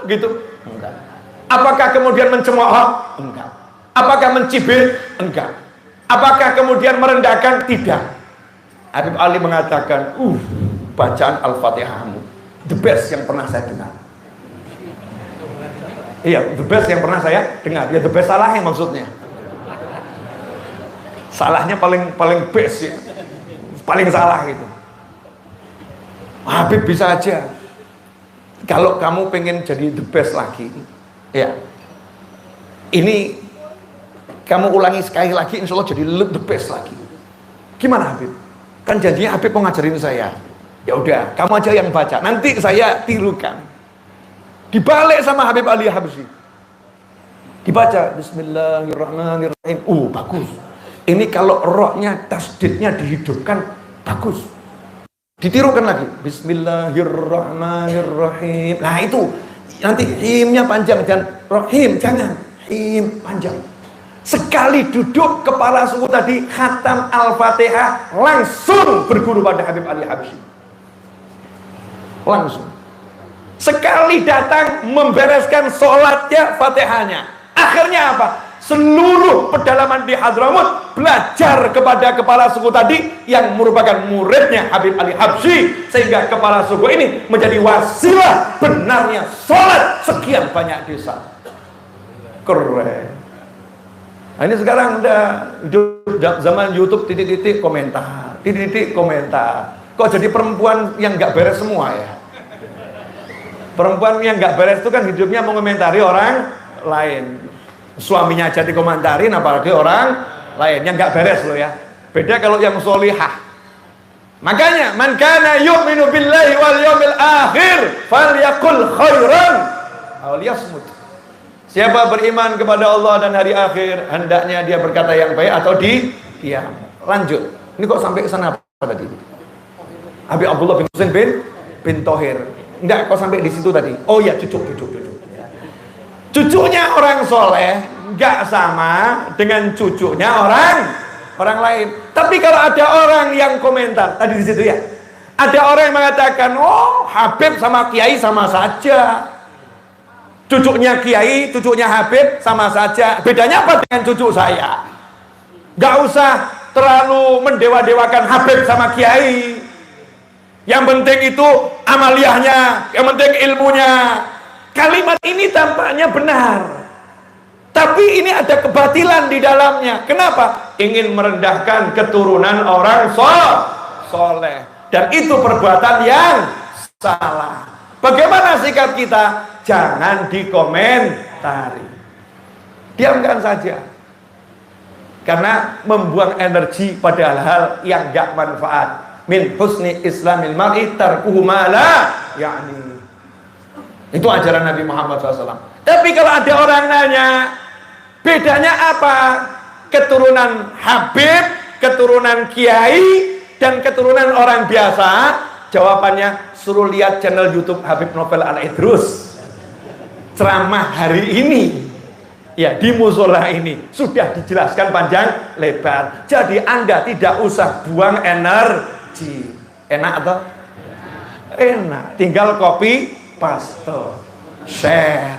Gitu? Enggak. Apakah kemudian mencemooh? Enggak. Apakah mencibir? Enggak. Apakah kemudian merendahkan? Tidak. Habib Ali mengatakan, bacaan Al-Fatihahmu the best yang pernah saya dengar. Iya, the best yang pernah saya dengar. Ya, the best salahnya maksudnya. Salahnya paling best ya. Paling salah gitu. Habib bisa aja. Kalau kamu pengen jadi the best lagi, ya, ini kamu ulangi sekali lagi, insya Allah jadi the best lagi. Gimana Habib? Kan janjinya Habib mau ngajarin saya. Ya udah, kamu aja yang baca, nanti saya tirukan. Dibalik sama Habib Ali Habsyi, dibaca Bismillahirrahmanirrahim. Bagus. Ini kalau rohnya, tasdidnya dihidupkan, bagus. Ditirukan lagi Bismillahirrahmanirrahim. Nah itu nanti himnya panjang dan rohim jangan, him panjang. Sekali duduk kepala suku tadi khatam Al-Fatihah, langsung berguru pada Habib Ali Habsyi. Langsung. Sekali datang membereskan sholatnya, Fatihahnya. Akhirnya apa? Seluruh pedalaman di Hadramut belajar kepada kepala suku tadi yang merupakan muridnya Habib Ali Habsyi, sehingga kepala suku ini menjadi wasilah benarnya sholat sekian banyak desa. Keren. Nah, ini sekarang udah zaman YouTube titik-titik komentar, titik-titik komentar. Kok jadi perempuan yang nggak beres semua ya? Perempuan yang nggak beres itu kan hidupnya mengomentari orang lain. Suaminya aja dikomentarin, apalagi orang lain yang nggak beres loh ya. Beda kalau yang solihah. Makanya man kana yu'minu billahi wal yawmil akhir falyaqul khairan aw liyasmut. Siapa beriman kepada Allah dan hari akhir, hendaknya dia berkata yang baik atau diam. Lanjut. Ini kok sampai ke sana apa tadi? Habib Abdullah bin Husain bin Thohir. Enggak, kok sampai di situ tadi? Oh ya, cucu. Cucunya orang soleh nggak sama dengan cucunya orang lain. Tapi kalau ada orang yang komentar tadi di situ ya, ada orang yang mengatakan, oh Habib sama Kiai sama saja, cucunya Kiai, cucunya Habib sama saja. Bedanya apa dengan cucu saya? Nggak usah terlalu mendewa-dewakan Habib sama Kiai. Yang penting itu amaliyahnya, yang penting ilmunya. Kalimat ini tampaknya benar, tapi ini ada kebatilan di dalamnya. Kenapa? Ingin merendahkan keturunan orang soleh, dan itu perbuatan yang salah. Bagaimana sikap kita? Jangan dikomentari, diamkan saja, karena membuang energi pada hal-hal yang gak manfaat. Min husni islamil mar'i tarkuhu ma la ya'ni. Itu ajaran Nabi Muhammad SAW. Tapi kalau ada orang nanya, bedanya apa? Keturunan Habib, keturunan Kiai, dan keturunan orang biasa? Jawabannya, suruh lihat channel YouTube Habib Novel Al-Idrus. Ceramah hari ini. Ya, di musola ini sudah dijelaskan panjang lebar. Jadi Anda tidak usah buang energi. Enak atau? Enak. Tinggal copy paste, share.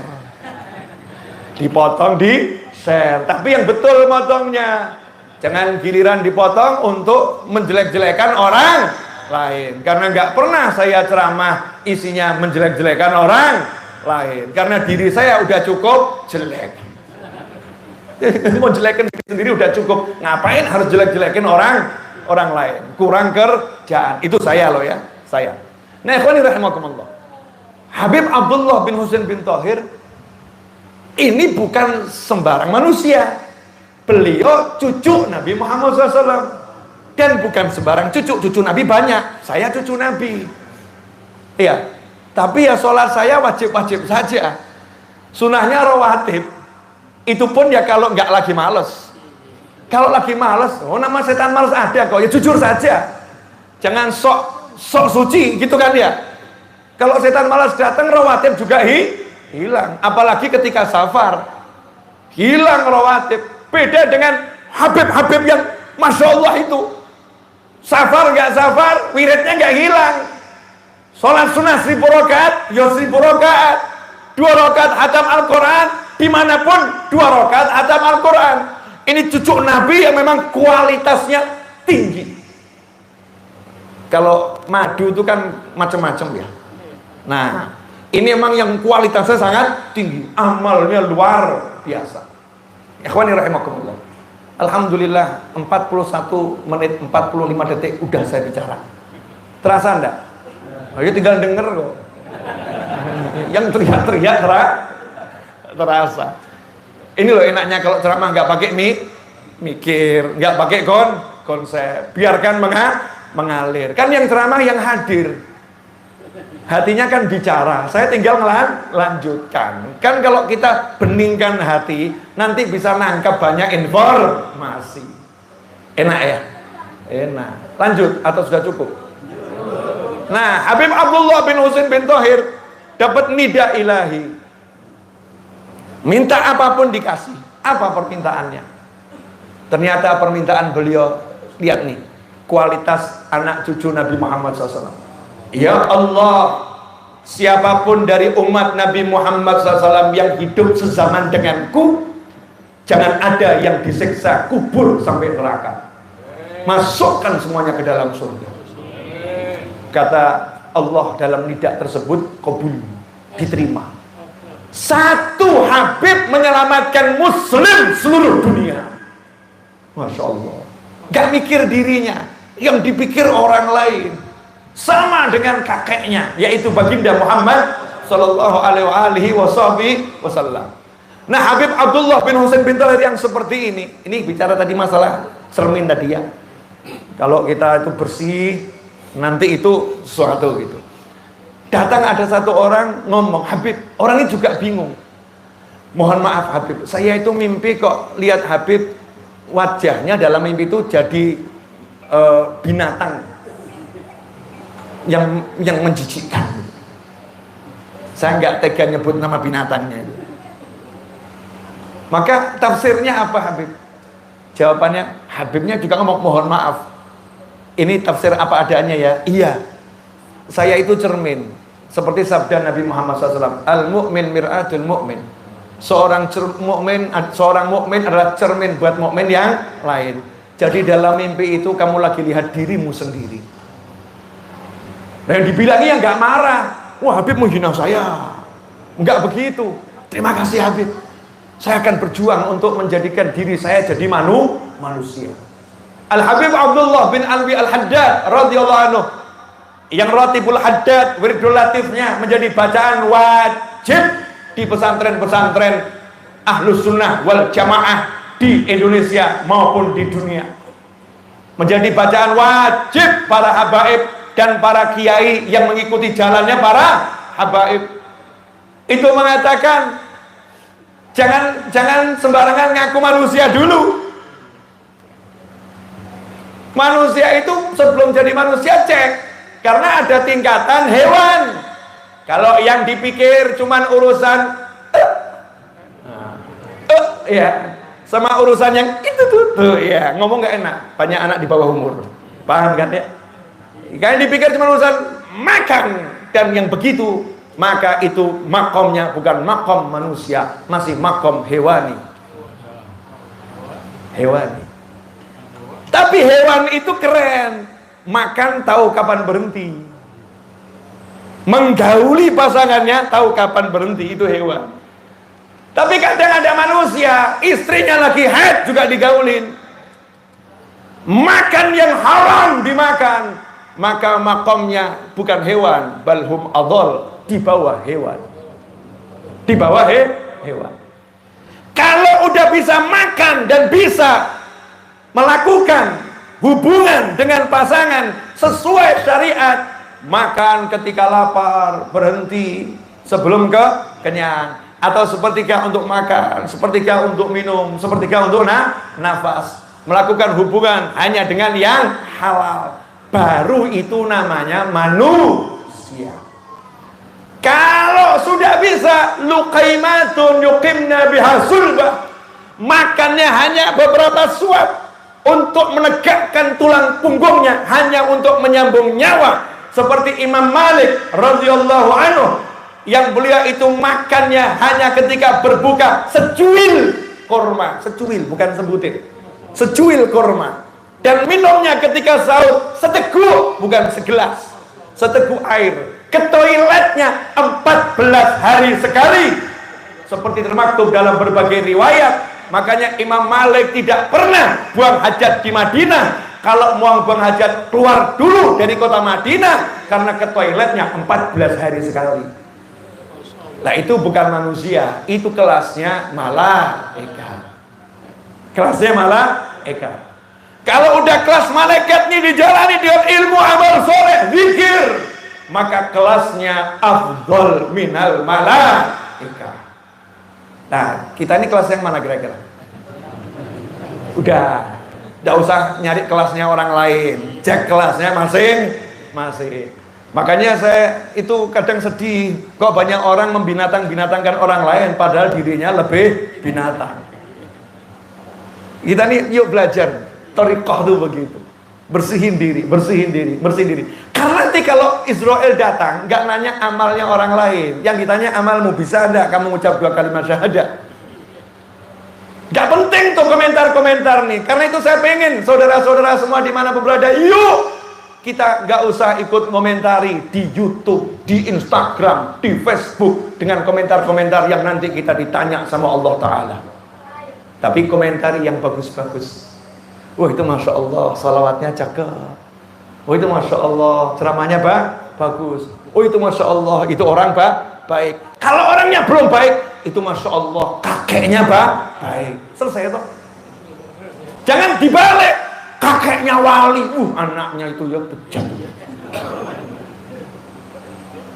Dipotong di share. Tapi yang betul motongnya. Jangan giliran dipotong untuk menjelek-jelekan orang lain. Karena nggak pernah saya ceramah isinya menjelek-jelekan orang lain. Karena diri saya udah cukup jelek. Mau jelekin sendiri udah cukup. Ngapain harus jelek-jelekin orang lain? Kurang kerjaan. Itu saya loh ya, saya. Nah, ikhwani rahimakumullah. Habib Abdullah bin Husain bin Thohir ini bukan sembarang manusia. Beliau cucu Nabi Muhammad SAW. Dan bukan sembarang cucu Nabi banyak. Saya cucu Nabi. Iya. Tapi ya sholat saya wajib-wajib saja. Sunahnya rawatib. Itu pun ya kalau nggak lagi males. Kalau lagi males, oh nama setan males ada kok. Ya jujur saja. Jangan sok suci gitu kan ya. Kalau setan males datang, rawatib juga hilang. Apalagi ketika safar. Hilang rawatib. Beda dengan Habib-Habib yang Masya Allah itu. Safar nggak safar, wiridnya nggak hilang. Sholat sunnah 1000 rakaat, ya 1000 rakaat. 2 rakaat hatam Al-Quran, dimanapun 2 rakaat hatam Al-Quran. Ini cucu Nabi yang memang kualitasnya tinggi. Kalau madu itu kan macam-macam ya. Nah, ini memang yang kualitasnya sangat tinggi, amalnya luar biasa. Ikhwani rahimakumullah. Alhamdulillah 41 menit 45 detik udah saya bicara. Terasa enggak? Ayo tinggal denger kok. Yang teriak-teriak terasa. Ini loh enaknya kalau ceramah nggak pakai mikir, nggak pakai konsep. Biarkan mengalir. Kan yang ceramah yang hadir. Hatinya kan bicara. Saya tinggal melanjutkan. Kan kalau kita beningkan hati, nanti bisa nangkap banyak informasi. Enak ya? Enak. Lanjut atau sudah cukup? Nah, Habib Abdullah bin Husain bin Thohir dapat nida ilahi. Minta apapun dikasih. Apa permintaannya? Ternyata permintaan beliau, lihat nih, kualitas anak cucu Nabi Muhammad SAW. Ya Allah, siapapun dari umat Nabi Muhammad SAW yang hidup sezaman denganku, jangan ada yang disiksa kubur sampai neraka. Masukkan semuanya ke dalam surga. Kata Allah dalam nida tersebut, qabul, diterima. Satu Habib menyelamatkan muslim seluruh dunia. Masya Allah. Gak mikir dirinya, yang dipikir orang lain. Sama dengan kakeknya, yaitu baginda Muhammad Sallallahu Alaihi Wasallam. Nah, Habib Abdullah bin Husain bin Thohir yang seperti ini bicara tadi masalah cermin tadi ya. Kalau kita itu bersih, nanti itu sesuatu gitu. Datang ada satu orang ngomong, Habib, orang ini juga bingung. Mohon maaf Habib, saya itu mimpi kok lihat Habib, wajahnya dalam mimpi itu jadi binatang yang menjijikkan. Saya nggak tega nyebut nama binatangnya itu. Maka tafsirnya apa Habib? Jawabannya, Habibnya juga ngomong, mohon maaf, ini tafsir apa adanya ya. Iya, saya itu cermin. Seperti sabda Nabi Muhammad SAW, al-mu'min mir'atul mu'min. Seorang mukmin adalah cermin buat mukmin yang lain. Jadi dalam mimpi itu kamu lagi lihat dirimu sendiri. Nah, yang dibilangnya nggak marah. Wah, Habib menghina saya. Nggak begitu. Terima kasih Habib. Saya akan berjuang untuk menjadikan diri saya jadi manusia. Al-Habib Abdullah bin Alwi Al-Haddad radhiyallahu anhu, yang Ratibul Haddad, wiridul latifnya menjadi bacaan wajib di pesantren-pesantren Ahlus Sunnah wal Jamaah di Indonesia maupun di dunia. Menjadi bacaan wajib para habaib dan para kiai yang mengikuti jalannya para habaib. Itu mengatakan, jangan sembarangan ngaku manusia dulu. Manusia itu sebelum jadi manusia cek, karena ada tingkatan hewan. Kalau yang dipikir cuman urusan ya, sama urusan yang itu tuh ya, ngomong nggak enak, banyak anak di bawah umur, paham kan ya? Kalian dipikir cuma urusan makan dan yang begitu, maka itu makomnya bukan makom manusia, masih makom hewani. Hewani. Tapi hewan itu keren, makan tahu kapan berhenti, menggauli pasangannya tahu kapan berhenti, itu hewan. Tapi kadang ada manusia, istrinya lagi haid juga digaulin, makan yang haram dimakan, maka makomnya bukan hewan, balhum adol, di bawah hewan, di bawah hewan. Kalau udah bisa makan dan bisa melakukan hubungan dengan pasangan sesuai syariat, makan ketika lapar, berhenti sebelum kenyang, atau sepertiga untuk makan, sepertiga untuk minum, sepertiga untuk nafas, melakukan hubungan hanya dengan yang halal, baru itu namanya manusia. Kalau sudah bisa luqaimatun yuqimna biha sulbah, makannya hanya beberapa suap untuk menegakkan tulang punggungnya, hanya untuk menyambung nyawa, seperti Imam Malik radhiyallahu anhu, yang beliau itu makannya hanya ketika berbuka secuil kurma, secuil bukan sebutir, secuil kurma, dan minumnya ketika sahur seteguk bukan segelas, seteguk air. Ke toiletnya 14 hari sekali, seperti termaktub dalam berbagai riwayat. Makanya Imam Malik tidak pernah buang hajat di Madinah. Kalau mau buang hajat, keluar dulu dari kota Madinah, karena ke toiletnya 14 hari sekali. Nah itu bukan manusia, itu kelasnya malaika. Kelasnya malaika. Kalau udah kelas malaikat ini dijalani dengan ilmu amal soleh, zikir, maka kelasnya afdol minal malaika. Nah, kita ini kelas yang mana kira-kira? Udah, tidak usah nyari kelasnya orang lain, cek kelasnya masing-masing. Makanya saya itu kadang sedih, kok banyak orang membinatang-binatangkan orang lain, padahal dirinya lebih binatang. Kita nih yuk belajar, thariqah itu begitu. Bersihin diri, bersihin diri, bersihin diri. Karena nanti kalau Israel datang, nggak nanya amalnya orang lain, yang ditanya amalmu, bisa enggak kamu ucap 2 kalimat syahadat? Nggak penting tuh komentar-komentar nih. Karena itu saya pengen saudara-saudara semua di mana berada, yuk kita nggak usah ikut komentari di YouTube, di Instagram, di Facebook dengan komentar-komentar yang nanti kita ditanya sama Allah Ta'ala. Tapi komentari yang bagus-bagus. Wah itu Masya Allah salawatnya cakep. Oh itu Masya Allah ceramahnya bagus. Oh itu Masya Allah itu orang baik. Kalau orangnya belum baik, itu Masya Allah kakeknya baik. Selesai toh. Jangan dibalik, kakeknya wali, anaknya itu ya bejat.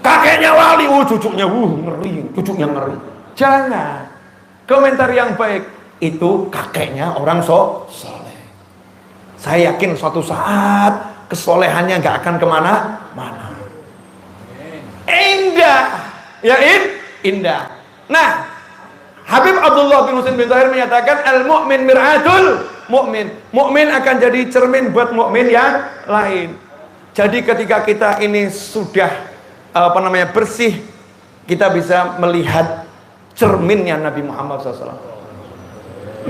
Kakeknya wali, cucunya ngeri, cucunya ngeri. Jangan. Komentar yang baik itu kakeknya orang soleh. Saya yakin suatu saat kesolehannya nggak akan kemana-mana. Indah, ya indah. Nah, Habib Abdullah bin Husain bin Tahir menyatakan al-mu'min mir'atul mu'min. Mu'min akan jadi cermin buat mu'min yang lain. Jadi ketika kita ini sudah bersih, kita bisa melihat cerminnya Nabi Muhammad SAW.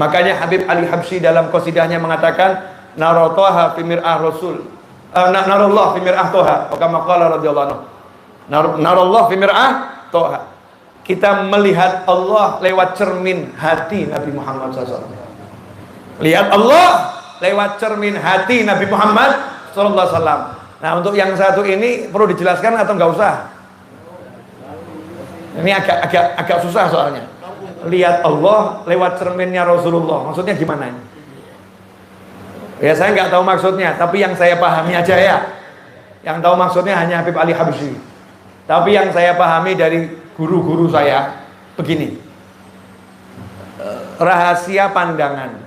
Makanya Habib Ali Habsyi dalam qasidahnya mengatakan narotoha fi mir'ah rasul, narallah fi mir'ah toha, kama qala radhiyallahu anhu, narallah fi mir'ah toha. Kita melihat Allah lewat cermin hati Nabi Muhammad SAW. Lihat Allah lewat cermin hati Nabi Muhammad SAW. Nah untuk yang satu ini perlu dijelaskan atau enggak usah? Ini agak susah soalnya. Lihat Allah lewat cerminnya Rasulullah. Maksudnya gimana ini? Ya saya nggak tahu maksudnya, tapi yang saya pahami aja ya. Yang tahu maksudnya hanya Habib Ali Habsyi. Tapi yang saya pahami dari guru-guru saya begini. Rahasia pandangan.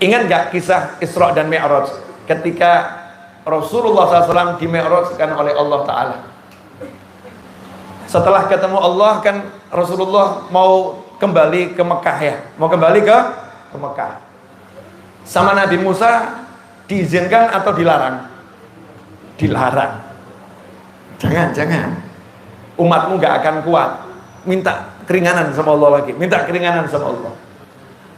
Ingat nggak kisah Isra dan Mi'raj? Ketika Rasulullah SAW di-Mi'rajkan oleh Allah Ta'ala. Setelah ketemu Allah kan Rasulullah mau kembali ke Mekah ya, mau kembali ke Mekah. Sama Nabi Musa diizinkan atau dilarang? Dilarang. Jangan. Umatmu gak akan kuat. Minta keringanan sama Allah lagi. Minta keringanan sama Allah.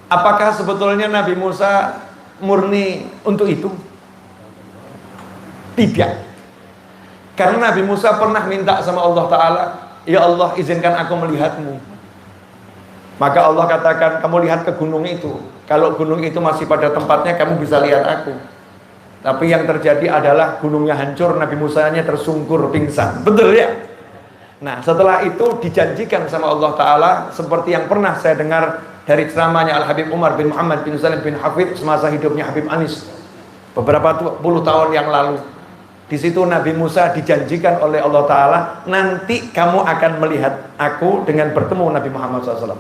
Apakah sebetulnya Nabi Musa murni untuk itu? Tidak. Karena Nabi Musa pernah minta sama Allah Ta'ala, ya Allah izinkan aku melihatmu. Maka Allah katakan, kamu lihat ke gunung itu. Kalau gunung itu masih pada tempatnya, kamu bisa lihat aku. Tapi yang terjadi adalah gunungnya hancur, Nabi Musa-nya tersungkur pingsan. Betul ya? Nah, setelah itu dijanjikan sama Allah Ta'ala, seperti yang pernah saya dengar dari ceramahnya Al-Habib Umar bin Muhammad bin Salim bin Hafid semasa hidupnya Habib Anis beberapa puluh tahun yang lalu. Di situ Nabi Musa dijanjikan oleh Allah Ta'ala, nanti kamu akan melihat aku dengan bertemu Nabi Muhammad SAW.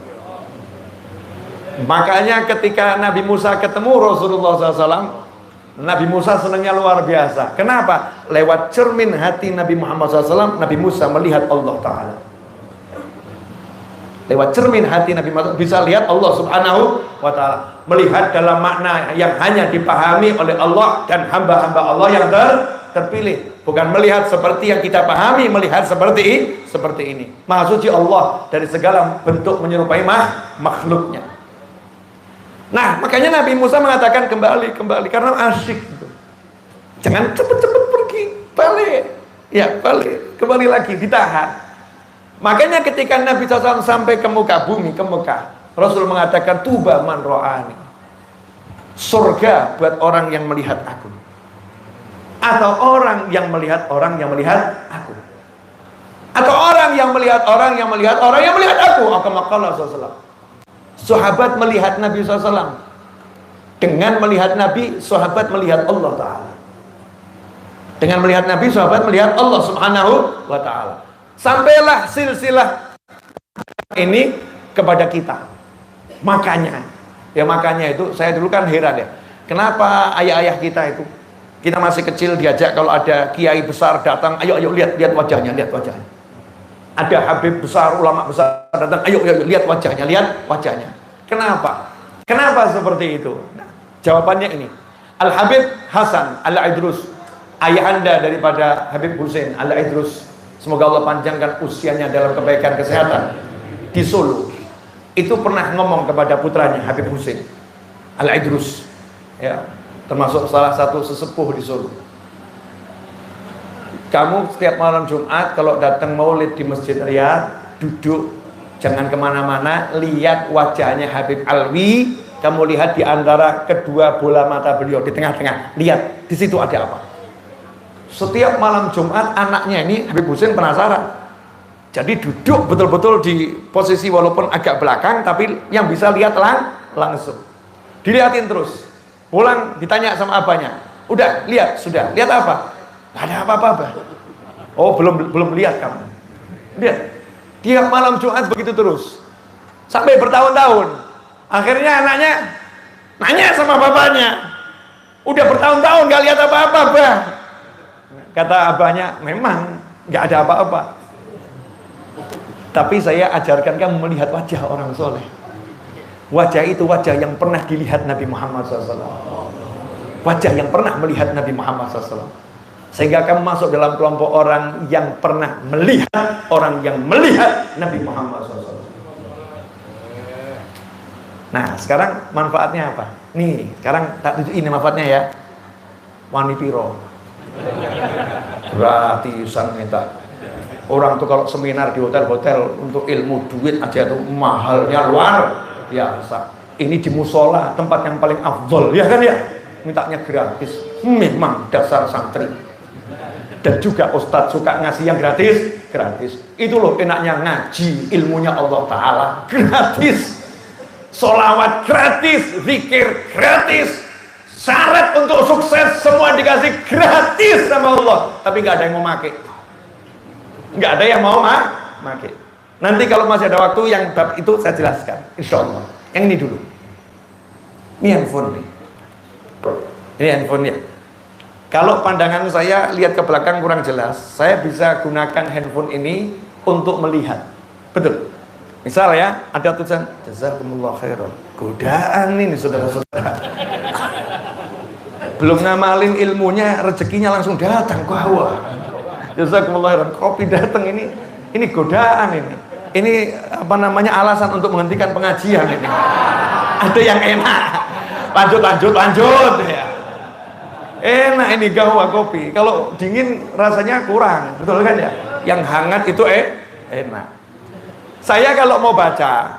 Makanya ketika Nabi Musa ketemu Rasulullah SAW, Nabi Musa senangnya luar biasa. Kenapa? Lewat cermin hati Nabi Muhammad SAW, Nabi Musa melihat Allah Ta'ala. Lewat cermin hati Nabi Musa bisa lihat Allah Subhanahu wa Ta'ala. Melihat dalam makna yang hanya dipahami oleh Allah dan hamba-hamba Allah yang terpilih. Bukan melihat seperti yang kita pahami, melihat seperti ini. Maha suci Allah dari segala bentuk menyerupai makhluknya. Nah, makanya Nabi Musa mengatakan kembali karena asyik gitu. Jangan cepet-cepet pergi, balik. Ya, balik, kembali lagi, ditahan. Makanya ketika Nabi SAW sampai ke muka bumi, ke Mekah, Rasul mengatakan tuba man ro'ani. Surga buat orang yang melihat aku. Atau orang yang melihat aku. Atau orang yang melihat orang yang melihat aku. Akamakallah SAW. Sahabat melihat Nabi SAW. Dengan melihat Nabi, sahabat melihat Allah Ta'ala. Dengan melihat Nabi, sahabat melihat Allah Subhanahu wa Ta'ala. Sampailah silsilah ini kepada kita. Makanya itu, saya dulu kan heran ya. Kenapa ayah-ayah kita itu, kita masih kecil diajak kalau ada kiai besar datang, ayo lihat wajahnya. Ada habib besar, ulama besar datang, ayo lihat wajahnya. Kenapa seperti itu? Nah, jawabannya ini. Al-Habib Hasan Al-Idrus, ayah anda daripada Habib Hussein Al-Idrus, semoga Allah panjangkan usianya dalam kebaikan kesehatan, di Solo, itu pernah ngomong kepada putranya Habib Hussein Al-Idrus, ya, termasuk salah satu sesepuh di Solo. Kamu setiap malam Jumat kalau datang maulid di Masjid Riyadh, duduk, jangan kemana-mana, lihat wajahnya Habib Alwi. Kamu lihat di antara kedua bola mata beliau di tengah-tengah, lihat di situ ada apa. Setiap malam Jumat anaknya ini Habib Hussein penasaran, jadi duduk betul-betul di posisi walaupun agak belakang, tapi yang bisa lihat langsung. Dilihatin terus, pulang ditanya sama abahnya, udah lihat, sudah lihat apa? Gak ada apa-apa. Oh, belum lihat kamu. Lihat. Tiap malam Jumat begitu terus. Sampai bertahun-tahun. Akhirnya anaknya nanya sama bapaknya. Udah bertahun-tahun gak lihat apa-apa, Bah. Kata abahnya, memang gak ada apa-apa. Tapi saya ajarkan kamu melihat wajah orang soleh. Wajah itu wajah yang pernah dilihat Nabi Muhammad SAW. Wajah yang pernah melihat Nabi Muhammad SAW. Sehingga kamu masuk dalam kelompok orang yang pernah melihat, orang yang melihat Nabi Muhammad SAW. Nah, sekarang manfaatnya apa? Nih, sekarang tak tunjuk ini manfaatnya ya. Wani piro. Gratisan minta. Orang tuh kalau seminar di hotel-hotel untuk ilmu duit aja tuh mahalnya luar biasa. Ini di musola, tempat yang paling afdol, ya kan ya? Mintanya gratis. Memang dasar santri. Dan juga ustadz suka ngasih yang gratis. Itu loh enaknya ngaji, ilmunya Allah Ta'ala gratis, sholawat gratis, zikir gratis, syarat untuk sukses semua dikasih gratis sama Allah. Tapi nggak ada yang mau make, nggak ada yang mau make. Nanti kalau masih ada waktu yang bab itu saya jelaskan, insya Allah. Yang ini dulu, ini handphone nih, ini handphonenya. Kalau pandangan saya lihat ke belakang kurang jelas, saya bisa gunakan handphone ini untuk melihat. Betul. Misal ya, ada tulisan jazakumullah khairan. Godaan ini saudara-saudara. Belum ngamalin ilmunya, rezekinya langsung datang ke awal. Jazakumullah khairan. Kopi datang ini godaan ini. Ini apa namanya, alasan untuk menghentikan pengajian ini. Ada yang enak. Lanjut ya. Enak ini gawa kopi. Kalau dingin rasanya kurang, betul kan ya? Yang hangat itu enak. Saya kalau mau baca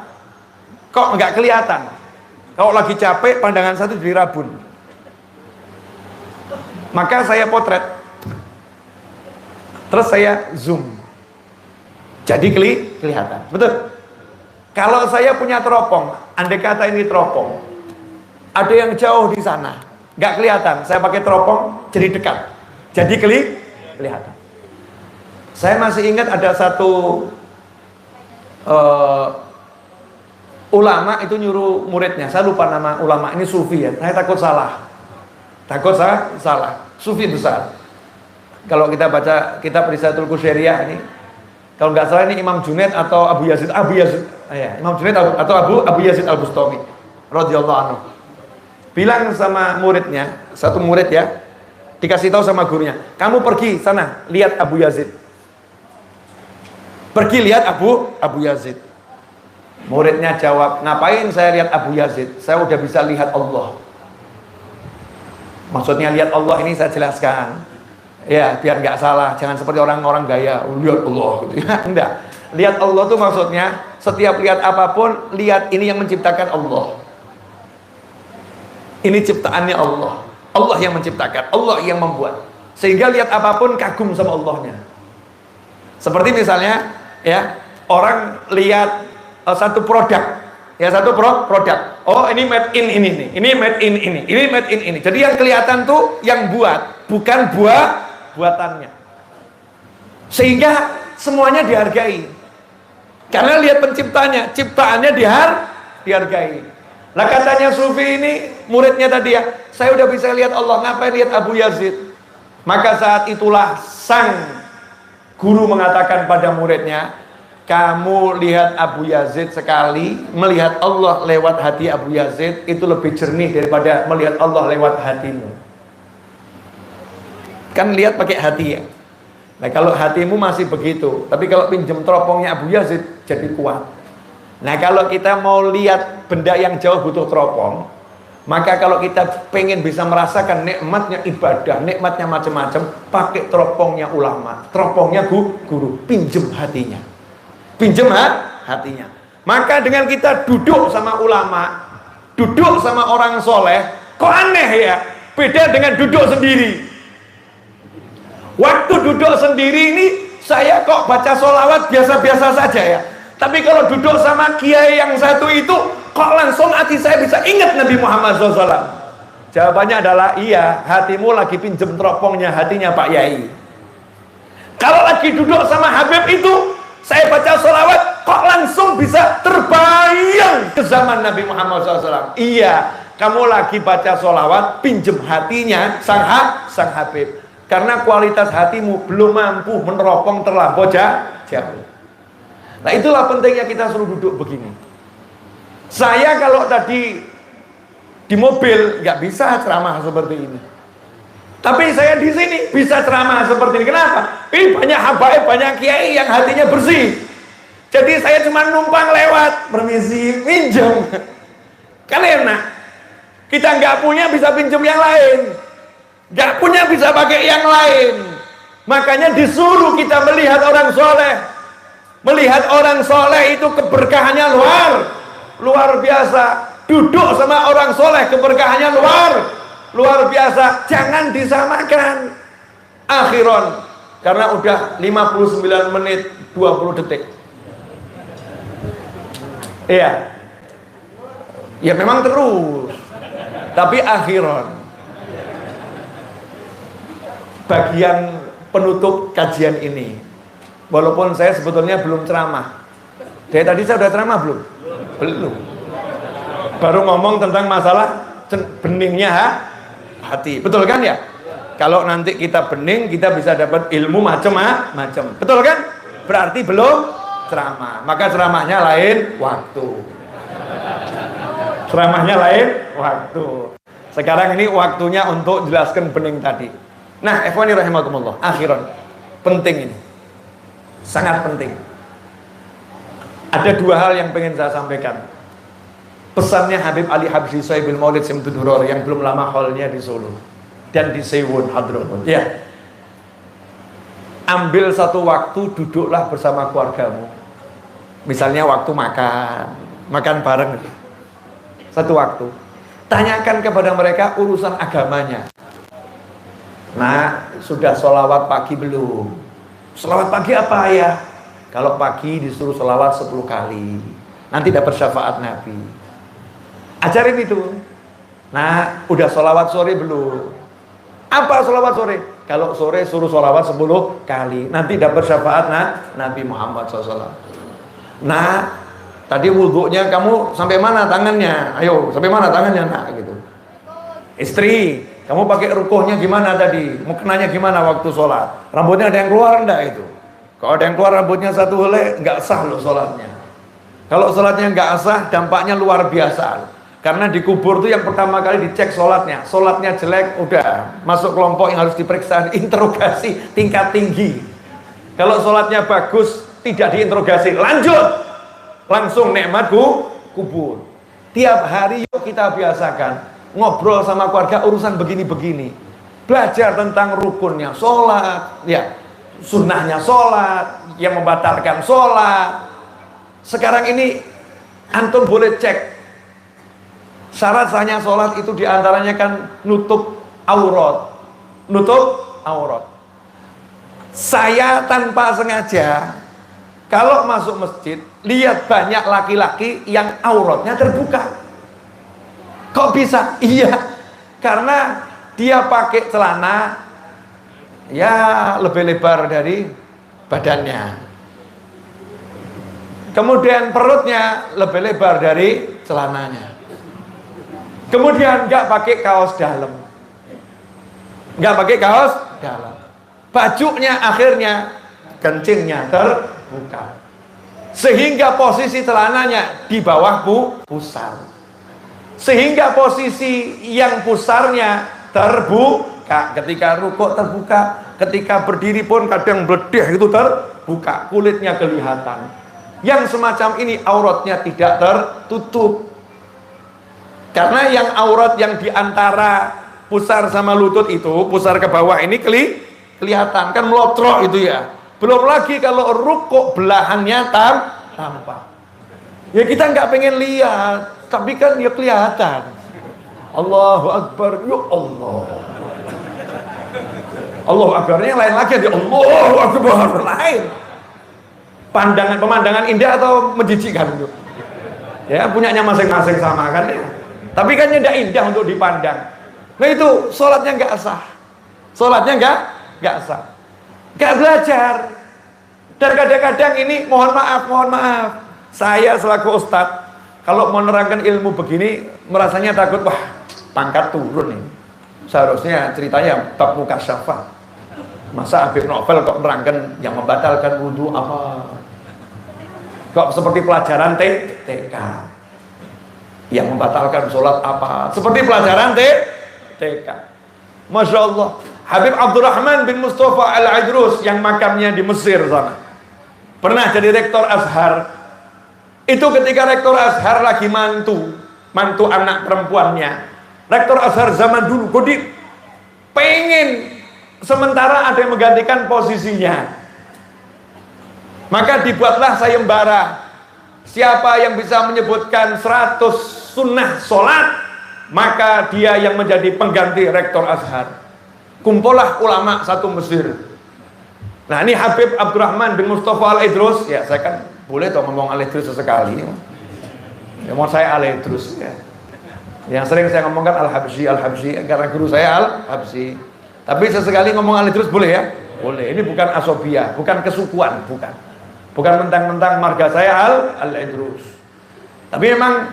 kok nggak kelihatan. Kalau lagi capek pandangan satu jadi rabun. Maka saya potret. Terus saya zoom. Jadi kelihatan. Betul. Kalau saya punya teropong, andai kata ini teropong, ada yang jauh di sana, nggak kelihatan. Saya pakai teropong jadi dekat. Jadi kelihatan. Saya masih ingat ada satu ulama itu nyuruh muridnya, saya lupa nama ulama ini, sufi ya, saya takut salah, sufi besar. Kalau kita baca kitab Risalatul Qusyriah ini, kalau nggak salah ini Imam Junaid atau Abu Yazid, Imam Junaid atau Abu Yazid Al-Bustami radhiyallahu anhu, bilang sama muridnya, satu murid ya, dikasih tahu sama gurunya, kamu pergi sana lihat Abu Yazid. Pergi lihat Abu Yazid. Muridnya jawab, ngapain saya lihat Abu Yazid? Saya udah bisa lihat Allah. Maksudnya lihat Allah ini saya jelaskan. Ya, biar nggak salah. Jangan seperti orang-orang gaya, lihat Allah gitu ya. Enggak. Lihat Allah tuh maksudnya setiap lihat apapun, lihat ini yang menciptakan Allah. Ini ciptaannya Allah. Allah yang menciptakan, Allah yang membuat. Sehingga lihat apapun kagum sama Allahnya. Seperti misalnya ya, orang lihat satu produk, ya satu produk. Oh, ini made in ini nih. Ini made in ini made in ini. Jadi yang kelihatan tuh yang buat, bukan buatannya. Sehingga semuanya dihargai. Karena lihat penciptanya, ciptaannya dihargai. Lah katanya sufi ini, muridnya tadi ya, saya udah bisa lihat Allah, ngapain lihat Abu Yazid? Maka saat itulah sang guru mengatakan pada muridnya, kamu lihat Abu Yazid sekali, melihat Allah lewat hati Abu Yazid itu lebih jernih daripada melihat Allah lewat hatimu. Kan lihat pakai hati ya. Nah kalau hatimu masih begitu, tapi kalau pinjam teropongnya Abu Yazid jadi kuat. Nah kalau kita mau lihat benda yang jauh butuh teropong, maka kalau kita pengen bisa merasakan nikmatnya ibadah, nikmatnya macam-macam, pakai teropongnya ulama, teropongnya guru, pinjem hatinya. Pinjem hatinya. Maka dengan kita duduk sama ulama, duduk sama orang soleh, kok aneh ya? Beda dengan duduk sendiri. Waktu duduk sendiri ini, saya kok baca sholawat biasa-biasa saja ya. Tapi kalau duduk sama kiai yang satu itu, kok langsung hati saya bisa ingat Nabi Muhammad SAW. Jawabannya adalah iya, hatimu lagi pinjem teropongnya hatinya Pak Yai. Kalau lagi duduk sama Habib itu, saya baca sholawat, kok langsung bisa terbayang ke zaman Nabi Muhammad SAW. Iya, kamu lagi baca sholawat, pinjem hatinya sang Habib. Karena kualitas hatimu belum mampu meneropong terlampau jauh. Nah itulah pentingnya kita suruh duduk begini. Saya kalau tadi di mobil nggak bisa ceramah seperti ini, tapi saya di sini bisa ceramah seperti ini. Kenapa? Ini banyak habaib, banyak kiai yang hatinya bersih. Jadi saya cuma numpang lewat, permisi, pinjam. Kan enak. Kita nggak punya bisa pinjam yang lain, nggak punya bisa pakai yang lain. Makanya disuruh kita melihat orang soleh. Melihat orang soleh itu keberkahannya luar biasa. Duduk sama orang soleh keberkahannya luar biasa. Jangan disamakan. Akhiron, karena udah 59 menit 20 detik. Iya. Ya memang terus. Tapi akhiron, bagian penutup kajian ini. Walaupun saya sebetulnya belum ceramah. Dari tadi saya udah ceramah belum? Belum. Baru ngomong tentang masalah beningnya hati. Betul kan ya? Kalau nanti kita bening, kita bisa dapat ilmu macam-macam. Betul kan? Berarti belum ceramah. Maka ceramahnya lain waktu. Ceramahnya lain waktu. Sekarang ini waktunya untuk jelaskan bening tadi. Nah, ikhwani rahimakumullah, akhiran penting ini. Sangat penting. Ada dua hal yang pengen saya sampaikan. Pesannya Habib Ali Habsyi Sahibul Maulid Simtud Duror yang belum lama haulnya di Solo dan di Sewon Hadramut. Ya. Ambil satu waktu, duduklah bersama keluargamu. Misalnya waktu makan bareng. Satu waktu. Tanyakan kepada mereka urusan agamanya. Nah, sudah sholawat pagi belum? Sholawat pagi apa ya? Kalau pagi disuruh sholawat 10 kali. Nanti dapat syafaat Nabi. Ajarin itu. Nah, udah sholawat sore belum? Apa sholawat sore? Kalau sore suruh sholawat 10 kali. Nanti dapat syafaat Nabi Muhammad SAW. Nah, tadi wudhunya kamu sampai mana tangannya? Ayo, sampai mana tangannya nak? Gitu. Istri, kamu pakai rukuhnya gimana tadi? Mukenanya gimana waktu sholat? Rambutnya ada yang keluar enggak itu? Kalau ada yang keluar rambutnya satu helai, enggak sah loh sholatnya. Kalau sholatnya enggak sah, dampaknya luar biasa. Karena di kubur itu yang pertama kali dicek sholatnya. Sholatnya jelek, udah masuk kelompok yang harus diperiksa, interogasi tingkat tinggi. Kalau sholatnya bagus, tidak diinterogasi, lanjut. Langsung nikmat kubur. Tiap hari yuk kita biasakan ngobrol sama keluarga urusan begini-begini. Belajar tentang rukunnya sholat, ya, sunnahnya sholat, yang membatalkan sholat. Sekarang ini antum boleh cek. Syarat sahnya sholat itu diantaranya kan nutup aurat. Nutup aurat. Saya tanpa sengaja, kalau masuk masjid, lihat banyak laki-laki yang auratnya terbuka. Kok bisa? Iya, karena dia pakai celana ya lebih lebar dari badannya. Kemudian perutnya lebih lebar dari celananya. Kemudian nggak pakai kaos dalam, nggak pakai kaos dalam. Bajunya akhirnya kencingnya terbuka, sehingga posisi celananya di bawah pusar, sehingga posisi yang pusarnya terbuka. Ketika rukuk terbuka, ketika berdiri pun kadang bledeh itu terbuka, kulitnya kelihatan. Yang semacam ini auratnya tidak tertutup. Karena yang aurat yang diantara pusar sama lutut itu, pusar ke bawah ini kelihatan, kan melotrok itu ya. Belum lagi kalau rukuk belahannya tampak. Ya kita nggak pengen lihat, tapi kan ya kelihatan. Allahu Akbar, ya Allah. Allahu Akbarnya lain lagi, ya Allahu Akbar lain. Pemandangan indah atau menjijikkan itu? Ya punyanya masing-masing sama kan ya. Tapi kan tidak indah untuk dipandang. Nah itu sholatnya nggak sah. Sholatnya nggak sah. Nggak belajar. Dan kadang-kadang ini mohon maaf. Saya selaku ustadz, kalau menerangkan ilmu begini, merasanya takut, wah pangkat turun nih. Seharusnya ceritanya bab mukasyafah. Masa Habib Novel kok menerangkan yang membatalkan wudhu apa? Kok seperti pelajaran TK. Yang membatalkan sholat apa? Seperti pelajaran TK. Masya Allah. Habib Abdurrahman bin Mustafa Al-Idrus yang makamnya di Mesir sana, pernah jadi rektor Azhar. Itu ketika rektor Azhar lagi mantu anak perempuannya. Rektor Azhar zaman dulu Godit pengen sementara ada yang menggantikan posisinya. Maka dibuatlah sayembara. Siapa yang bisa menyebutkan 100 sunnah sholat, maka dia yang menjadi pengganti rektor Azhar. Kumpullah ulama satu Mesir. Nah ini Habib Abdurrahman bin Mustafa Al-Idrus. Ya saya kan boleh toh ngomong Al-Idrus sesekali. Ya mau saya Al-Idrus ya. Yang sering saya ngomongkan Al-Habsyi karena guru saya Al-Habsyi. Tapi sesekali ngomong Al-Idrus boleh ya? Boleh. Ini bukan asobia, bukan kesukuan, bukan. Bukan mentang-mentang marga saya Al-Idrus. Tapi memang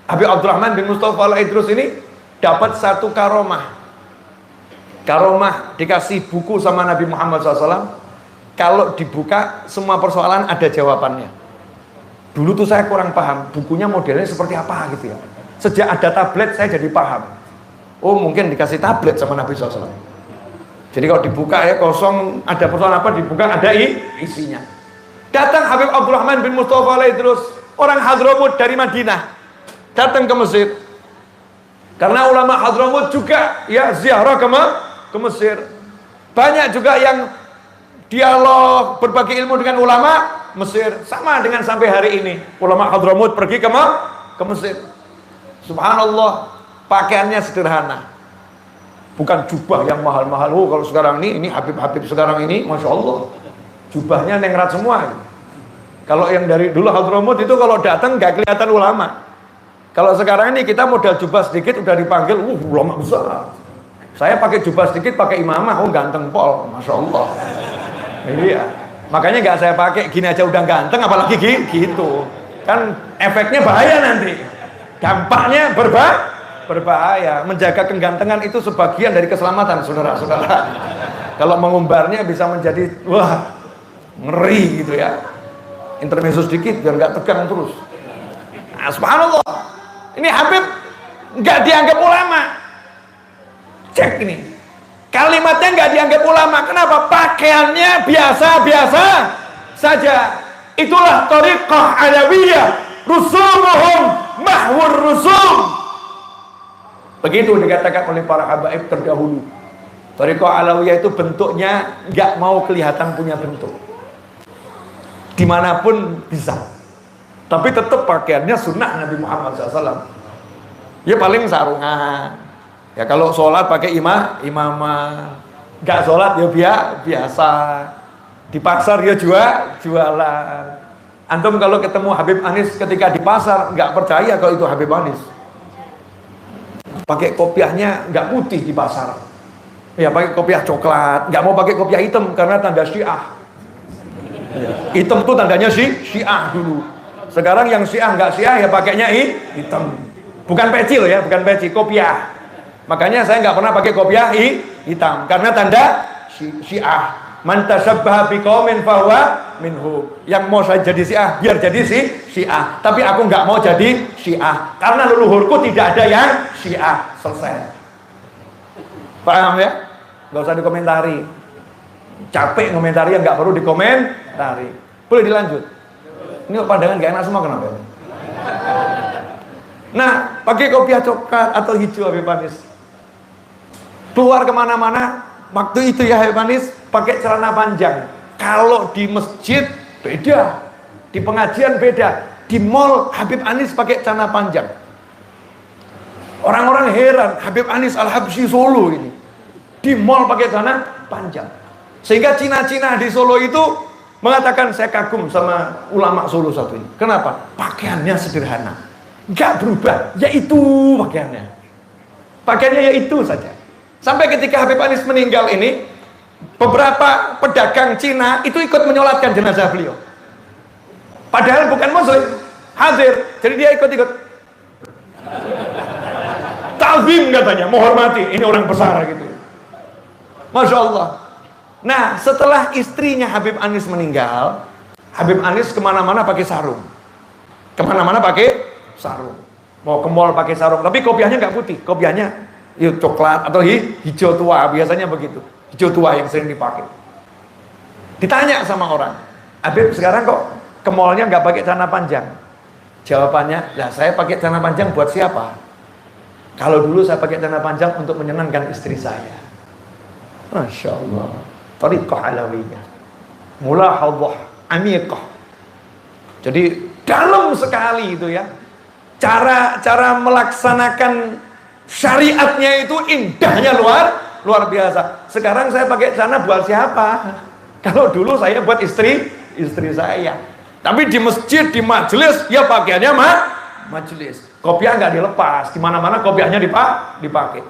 Habib Abdurrahman bin Mustafa Al-Idrus ini dapat satu karomah. Karomah dikasih buku sama Nabi Muhammad SAW. kalau dibuka semua persoalan ada jawabannya. Dulu tuh saya kurang paham bukunya modelnya seperti apa gitu ya. Sejak ada tablet saya jadi paham. Oh mungkin dikasih tablet sama Nabi SAW. Jadi kalau dibuka ya kosong, ada persoalan apa dibuka ada isinya. Datang Habib Abdurrahman bin Mustafa Al-Idrus, orang Hadramut dari Madinah, datang ke Mesir. Karena ulama Hadramut juga ya ziarah ke Mesir. Banyak juga yang dialog berbagi ilmu dengan ulama Mesir, sama dengan sampai hari ini ulama Hadramut pergi ke Mesir. Subhanallah, pakaiannya sederhana, bukan jubah yang mahal-mahal. Oh kalau sekarang ini Habib-Habib sekarang ini Masya Allah jubahnya nengrat semua. Kalau yang dari dulu Hadramut itu kalau datang nggak kelihatan ulama. Kalau sekarang ini kita modal jubah sedikit udah dipanggil ulama besar. Saya pakai jubah sedikit pakai imamah, oh ganteng pol, Masya Allah. Iya, makanya nggak saya pakai, gini aja udah ganteng, apalagi gitu. Kan efeknya bahaya nanti. Dampaknya berbahaya. Menjaga kegantengan itu sebagian dari keselamatan, saudara-saudara. Kalau mengumbarnya bisa menjadi wah ngeri gitu ya. Intermezzo sedikit biar nggak tegang terus. Nah, subhanallah. Ini Habib nggak dianggap ulama. Cek ini. Kalimatnya nggak dianggap ulama. Kenapa? Pakaiannya biasa-biasa saja. Itulah thariqah alawiyah. Rusumuhum mahwur rusum. Begitu dikatakan oleh para habaib terdahulu. Thariqah alawiyah itu bentuknya nggak mau kelihatan punya bentuk. Dimanapun bisa. Tapi tetap pakaiannya sunnah Nabi Muhammad SAW. Ya paling sarungan. Ya kalau sholat pakai imamah. Nggak sholat ya biasa. Di pasar ya jualan. Antum kalau ketemu Habib Anis ketika di pasar nggak percaya kalau itu Habib Anis. Pakai kopiahnya nggak putih di pasar. Ya pakai kopiah coklat. Nggak mau pakai kopiah hitam karena tanda Syiah. Hitam tuh tandanya Syiah dulu. Sekarang yang Syiah nggak Syiah ya pakainya hitam. Bukan peci loh ya, bukan peci, kopiah. Makanya saya nggak pernah pakai kopiah hitam karena tanda Syiah. Man tasabbaha biqaumin fahuwa minhum. Yang mau saya jadi Syiah biar jadi Syiah. Tapi aku nggak mau jadi Syiah karena leluhurku tidak ada yang Syiah. Selesai. Paham ya? Nggak usah dikomentari. Capek ngomentari yang nggak perlu dikomentari. Boleh dilanjut. Ini pandangan gak enak semua kenapa? Nah, pakai kopiah coklat atau hijau Habib Anis. Keluar kemana-mana, waktu itu ya Habib Anis pakai celana panjang. Kalau di masjid beda, di pengajian beda, di mall Habib Anis pakai celana panjang. Orang-orang heran, Habib Anis Al-Habsyi Solo ini di mall pakai celana panjang. Sehingga Cina-Cina di Solo itu mengatakan saya kagum sama ulama Solo satu ini. Kenapa? Pakaiannya sederhana, nggak berubah, yaitu pakaiannya. Pakaiannya yaitu saja. Sampai ketika Habib Anis meninggal ini, beberapa pedagang Cina itu ikut menyolatkan jenazah beliau. Padahal bukan muslim, hadir. Jadi dia ikut-ikut. Ta'zim katanya, menghormati. Ini orang besar gitu. Masya Allah. Nah, setelah istrinya Habib Anis meninggal, Habib Anis kemana-mana pakai sarung. Kemana-mana pakai sarung. Mau ke mall pakai sarung, tapi kopiahnya nggak putih. Kopiahnya coklat atau hijau tua, biasanya begitu. Hijau tua yang sering dipakai. Ditanya sama orang, Habib sekarang kok ke mallnya nggak pakai celana panjang? Jawabannya, lah saya pakai celana panjang buat siapa? Kalau dulu saya pakai celana panjang untuk menyenangkan istri saya. Masya Allah. Thariqah alawiyah, mulahadhah amiqah. Jadi dalam sekali itu ya. Cara melaksanakan syariatnya itu indahnya luar biasa. Sekarang saya pakai celana buat siapa? Kalau dulu saya buat istri saya. Tapi di masjid, di majelis ya pakaiannya majelis. Kopiah nggak dilepas, di mana-mana kopiahnya dipakai.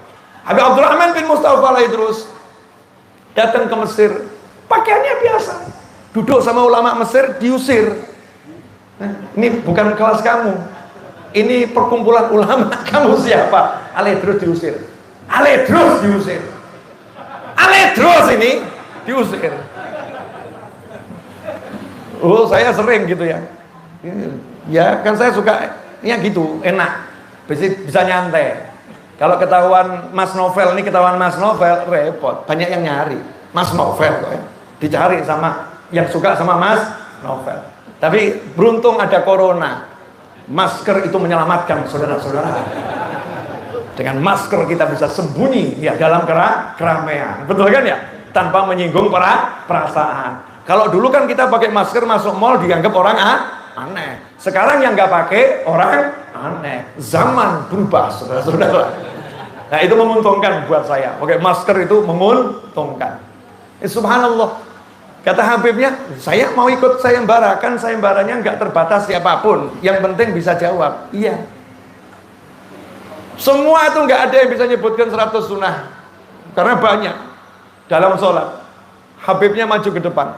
Habib Abdurrahman bin Mustafa Al-Idrus datang ke Mesir, pakaiannya biasa. Duduk sama ulama Mesir, diusir. Nah, ini bukan kelas kamu. Ini perkumpulan ulama. Kamu siapa? Al-Idrus diusir. Al-Idrus diusir. Al-Idrus ini diusir. Oh, saya sering gitu ya. Ya kan saya suka ya gitu, enak. Bisa nyantai. Kalau ketahuan Mas Novel nih, ketahuan Mas Novel repot, banyak yang nyari Mas Novel kok ya. Dicari sama yang suka sama Mas Novel. Tapi beruntung ada corona. Masker itu menyelamatkan saudara-saudara. Dengan masker kita bisa sembunyi ya dalam keramaian. Betul kan ya? Tanpa menyinggung perasaan. Kalau dulu kan kita pakai masker masuk mall dianggap orang aneh. Sekarang yang nggak pakai orang aneh. Zaman berubah, saudara-saudara. Nah itu menguntungkan buat saya. Pakai masker itu menguntungkan. Subhanallah. Kata Habibnya, saya mau ikut sayembara. Kan sayembaranya nggak terbatas siapapun. Yang penting bisa jawab. Iya. Semua itu nggak ada yang bisa nyebutkan 100 sunnah. Karena banyak. Dalam sholat. Habibnya maju ke depan.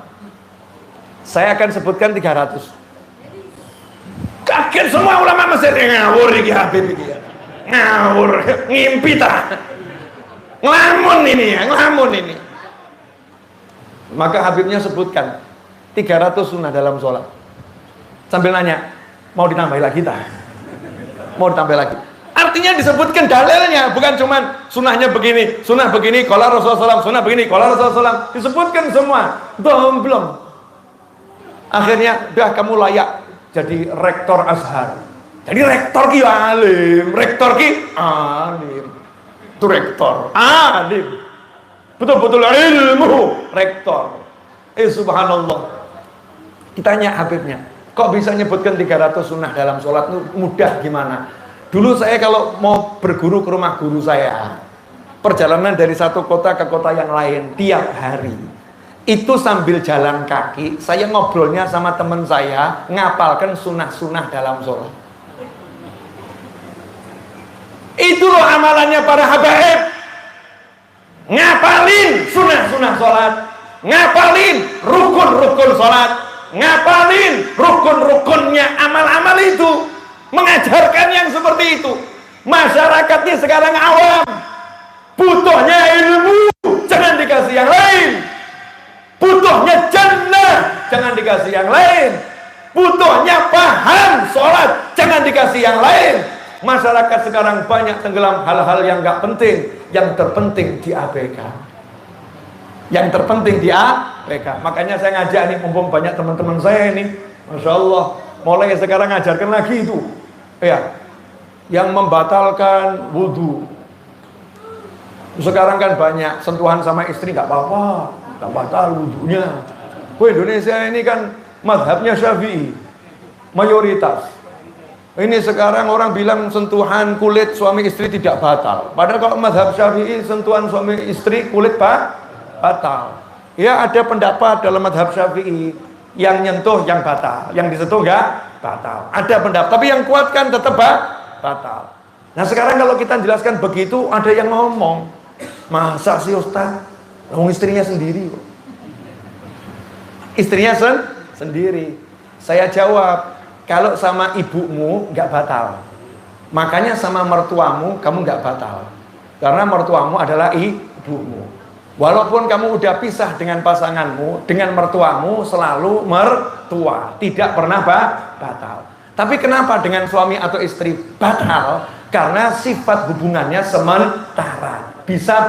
Saya akan sebutkan 300. Kaget semua ulama Mesir. Ngawur ini Habib ini ya. Ngawur, ngimpi tak? Ngelamun ini ya, ngelamun ini. Maka Habibnya sebutkan 300 sunnah dalam sholat. Sambil nanya, mau ditambah lagi tak? Mau ditambah lagi? Artinya disebutkan dalilnya, bukan cuman sunnahnya begini, sunnah begini, qala Rasulullah SAW, sunnah begini, qala Rasulullah SAW. Disebutkan semua. Belum. Akhirnya, udah kamu layak jadi rektor Azhar. Jadi rektor ki alim, itu rektor alim, betul-betul ilmu rektor. Subhanallah. Kita tanya Habibnya, kok bisa nyebutkan 300 sunnah dalam sholat itu mudah gimana? Dulu saya kalau mau berguru ke rumah guru saya, perjalanan dari satu kota ke kota yang lain tiap hari, itu sambil jalan kaki, saya ngobrolnya sama teman saya, ngapalkan sunnah-sunnah dalam sholat. Itu loh amalannya para habaib. Ngapalin sunnah-sunnah sholat, ngapalin rukun-rukun sholat, ngapalin rukun-rukunnya amal-amal itu, mengajarkan yang seperti itu. Masyarakatnya sekarang awam, butuhnya ilmu, jangan dikasih yang lain. Butuhnya jannah, jangan dikasih yang lain. Butuhnya paham sholat, jangan dikasih yang lain. Masyarakat sekarang banyak tenggelam hal-hal yang gak penting. Yang terpenting diabaikan. Yang terpenting diabaikan. Makanya saya ngajak nih, mumpung banyak teman-teman saya ini, Masya Allah, mulai sekarang ngajarkan lagi itu ya, yang membatalkan wudhu. Sekarang kan banyak sentuhan sama istri gak apa-apa, gak batal wudhunya. Indonesia ini kan mazhabnya Syafi'i, mayoritas. Ini sekarang orang bilang sentuhan kulit suami istri tidak batal. Padahal kalau mazhab Syafi'i sentuhan suami istri kulit batal. Ya ada pendapat dalam mazhab Syafi'i yang nyentuh yang batal, yang disentuh enggak batal. Ada pendapat, tapi yang kuat kan tetap batal. Nah sekarang kalau kita jelaskan begitu, ada yang ngomong, masa sih Ustaz? Istrinya sendiri. Istrinya sendiri. Saya jawab, kalau sama ibumu nggak batal, makanya sama mertuamu kamu nggak batal, karena mertuamu adalah ibumu. Walaupun kamu udah pisah dengan pasanganmu, dengan mertuamu selalu mertua, tidak pernah batal. Tapi kenapa dengan suami atau istri batal? Karena sifat hubungannya sementara, bisa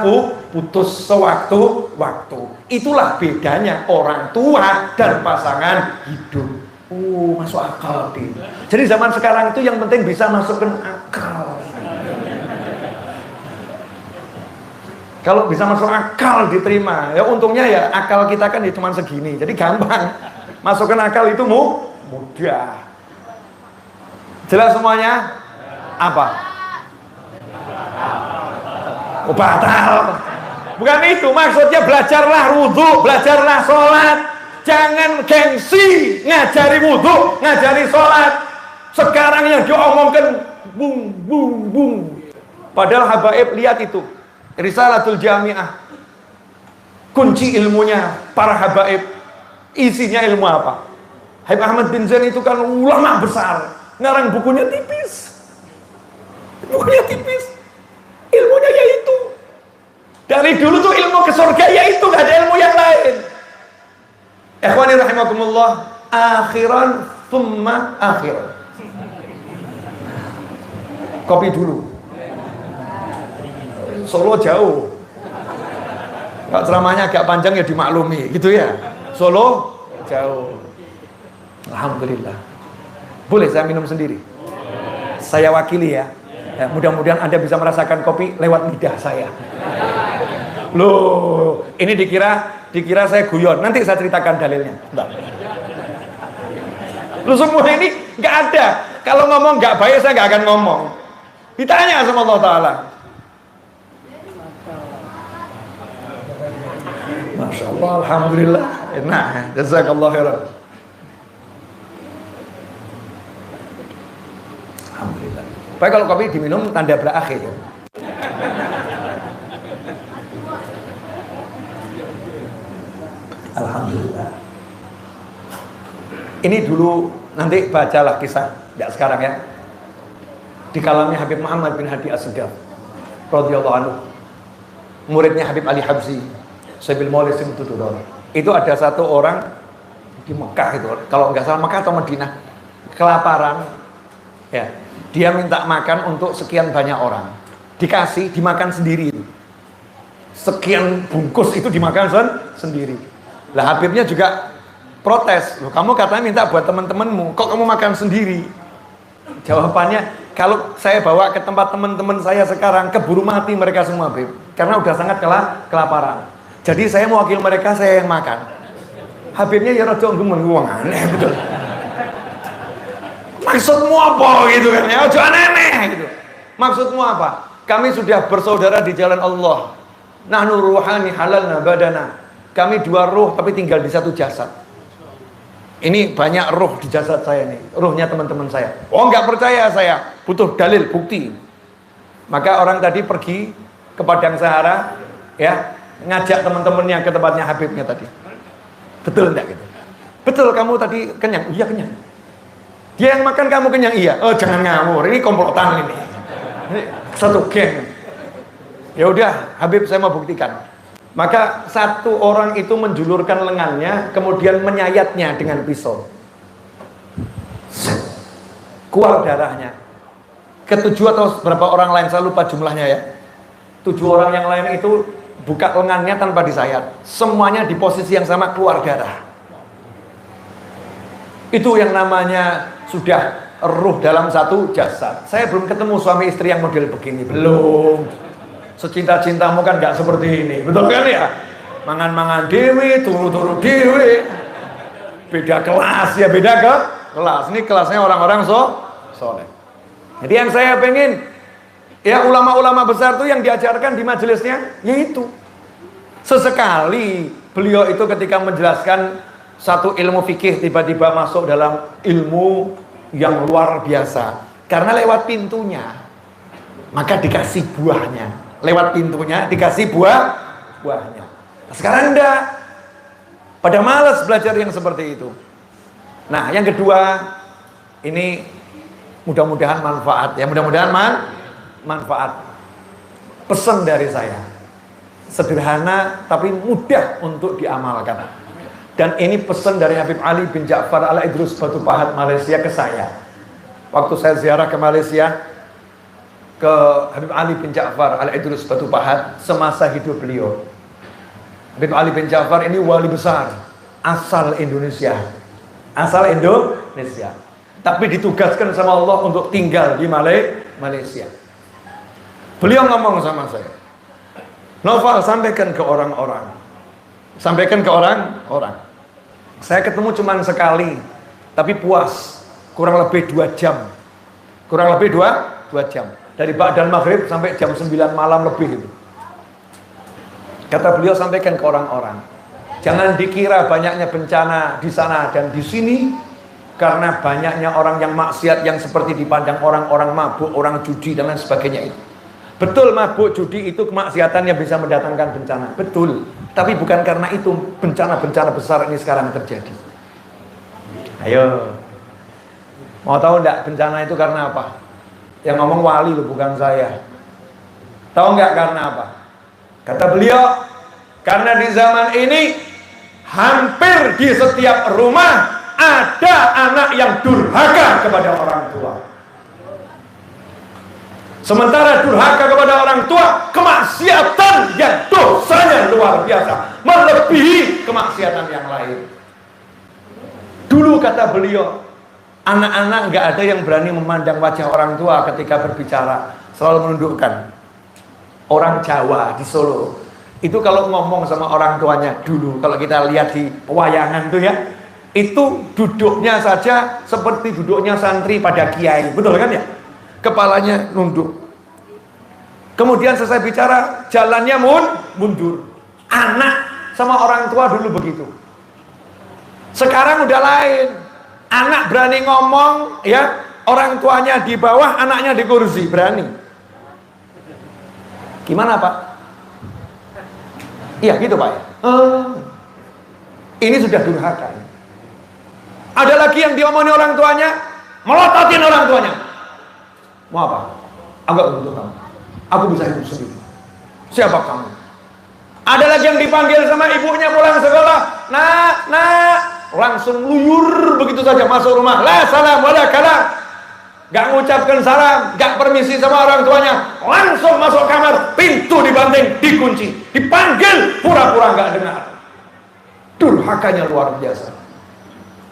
putus sewaktu-waktu. Itulah bedanya orang tua dan pasangan hidup. Masuk akal. Jadi zaman sekarang itu yang penting bisa masukkan akal. Kalau bisa masuk akal diterima, ya untungnya ya akal kita kan ya cuma segini, jadi gampang. Masukkan akal itu mudah. Jelas semuanya? Apa? Batal. Bukan itu maksudnya, belajarlah wudhu, belajarlah sholat. Jangan gengsi ngajari wudhu, ngajari sholat. Sekarang yang diomongkan bung. Padahal habaib lihat itu Risalatul Jami'ah, kunci ilmunya para habaib, isinya ilmu apa? Habib Ahmad bin Zain itu kan ulama besar, ngarang bukunya tipis. Ilmunya yaitu dari dulu tuh ilmu ke surga yaitu, gak ada ilmu yang lain. Ikhwani rahimakumullah, akhiran thumma akhiran. Kopi dulu. Solo jauh. Kalau ceramahnya agak panjang ya dimaklumi, gitu ya. Solo jauh. Alhamdulillah. Boleh saya minum sendiri? Saya wakili ya. Ya, mudah-mudahan Anda bisa merasakan kopi lewat lidah saya. Loh, ini dikira saya guyon. Nanti saya ceritakan dalilnya. Lu semua ini nggak ada. Kalau ngomong nggak baik saya nggak akan ngomong. Ditanya sama Allah Ta'ala. Masya Allah, alhamdulillah. Nah, jazakallah khairan. Alhamdulillah. Baik, kalau kopi diminum tanda berakhir. Alhamdulillah. Ini dulu nanti bacalah kisah, tidak sekarang ya. Di kalamnya Habib Muhammad bin Hadi As-Segaf radhiyallahu anhu, muridnya Habib Ali Habsyi, Syaikhul Maulid Simtuduror. Itu ada satu orang di Mekah itu, kalau nggak salah Mekah atau Madinah, kelaparan, ya. Dia minta makan untuk sekian banyak orang, dikasih, dimakan sendiri. Sekian bungkus itu dimakan sendiri. Lah Habibnya juga protes, loh kamu katanya minta buat teman-temanmu, kok kamu makan sendiri? Jawabannya, kalau saya bawa ke tempat teman-teman saya sekarang, keburu mati mereka semua, Habib, karena udah sangat kelaparan. Jadi saya mewakili mereka, saya yang makan. Habibnya ya rada ngomong aneh betul. Maksudmu apa gitu kan ya? Ojo aneh gitu. Maksudmu apa? Kami sudah bersaudara di jalan Allah. Nahnu ruhani halalna badana. Kami dua ruh tapi tinggal di satu jasad. Ini banyak ruh di jasad saya nih, ruhnya teman-teman saya. Oh nggak percaya saya, butuh dalil, bukti. Maka orang tadi pergi ke Padang Sahara, ya, ngajak teman-temannya ke tempatnya Habibnya tadi. Betul enggak gitu? Betul, kamu tadi kenyang? Iya kenyang. Dia yang makan, kamu kenyang? Iya. Oh jangan ngawur, ini komplotan ini. Ini satu geng. Ya udah, Habib saya mau buktikan. Maka satu orang itu menjulurkan lengannya, kemudian menyayatnya dengan pisau. Keluar darahnya. Ketujuh atau berapa orang lain, saya lupa jumlahnya ya. 7 orang yang lain itu buka lengannya tanpa disayat. Semuanya di posisi yang sama, keluar darah. Itu yang namanya sudah ruh dalam satu jasad. Saya belum ketemu suami istri yang model begini, belum. Secinta-cintamu kan gak seperti ini, betul kan ya? Mangan-mangan dewe, turu-turu dewe. Beda kelas ya, beda kelas. Ini kelasnya orang-orang soleh. Jadi yang saya pengen, ya ulama-ulama besar tuh yang diajarkan di majelisnya, yaitu sesekali beliau itu ketika menjelaskan satu ilmu fikih tiba-tiba masuk dalam ilmu yang luar biasa. Karena lewat pintunya, maka dikasih buahnya. Lewat pintunya dikasih buahnya. Nah, sekarang enggak, pada malas belajar yang seperti itu. Nah yang kedua, ini mudah-mudahan manfaat ya, mudah-mudahan manfaat. Pesan dari saya, sederhana tapi mudah untuk diamalkan. Dan ini pesan dari Habib Ali bin Ja'far Al-Idrus Batu Pahat Malaysia ke saya. Waktu saya ziarah ke Malaysia, ke Habib Ali bin Ja'far Al-Idrus Batu Pahat semasa hidup beliau. Habib Ali bin Ja'far ini wali besar, asal Indonesia. Asal Indonesia. Tapi ditugaskan sama Allah untuk tinggal di Malaysia. Beliau ngomong sama saya, Noval, sampaikan ke orang-orang. Sampaikan ke orang-orang. Saya ketemu cuma sekali, tapi puas. Kurang lebih 2 jam. Kurang lebih 2 jam. Dari ba'dal maghrib sampai jam 9 malam lebih itu. Kata beliau, sampaikan ke orang-orang, jangan dikira banyaknya bencana di sana dan di sini karena banyaknya orang yang maksiat yang seperti dipandang orang-orang mabuk, orang judi dan lain sebagainya itu. Betul, mabuk, judi itu kemaksiatan yang bisa mendatangkan bencana. Betul. Tapi bukan karena itu bencana-bencana besar ini sekarang terjadi. Ayo. Mau tahu enggak bencana itu karena apa? Yang ngomong wali loh, bukan saya. Tahu enggak karena apa? Kata beliau, karena di zaman ini hampir di setiap rumah ada anak yang durhaka kepada orang tua. Sementara durhaka kepada orang tua, kemaksiatan yang dosanya luar biasa, melebihi kemaksiatan yang lain. Dulu kata beliau, anak-anak nggak ada yang berani memandang wajah orang tua ketika berbicara, selalu menundukkan. Orang Jawa di Solo itu kalau ngomong sama orang tuanya dulu, kalau kita lihat di pewayangan tuh ya, itu duduknya saja seperti duduknya santri pada kiai, betul kan ya? Kepalanya nunduk. Kemudian selesai bicara, jalannya mundur. Anak sama orang tua dulu begitu. Sekarang udah lain. Anak berani ngomong, ya, orang tuanya di bawah, anaknya di kursi, berani. Gimana Pak? Iya gitu Pak. Ini sudah durhaka. Ada lagi yang diomongin orang tuanya, melototin orang tuanya. Mau apa? Agak butuh kamu. Aku bisa hidup sendiri. Siapa kamu? Ada lagi yang dipanggil sama ibunya pulang sekolah. Nak, langsung luyur begitu saja masuk rumah. La salam wala kalam. Gak mengucapkan salam, gak permisi sama orang tuanya, langsung masuk kamar, pintu dibanting, dikunci, dipanggil, pura-pura gak dengar. Durhakanya luar biasa.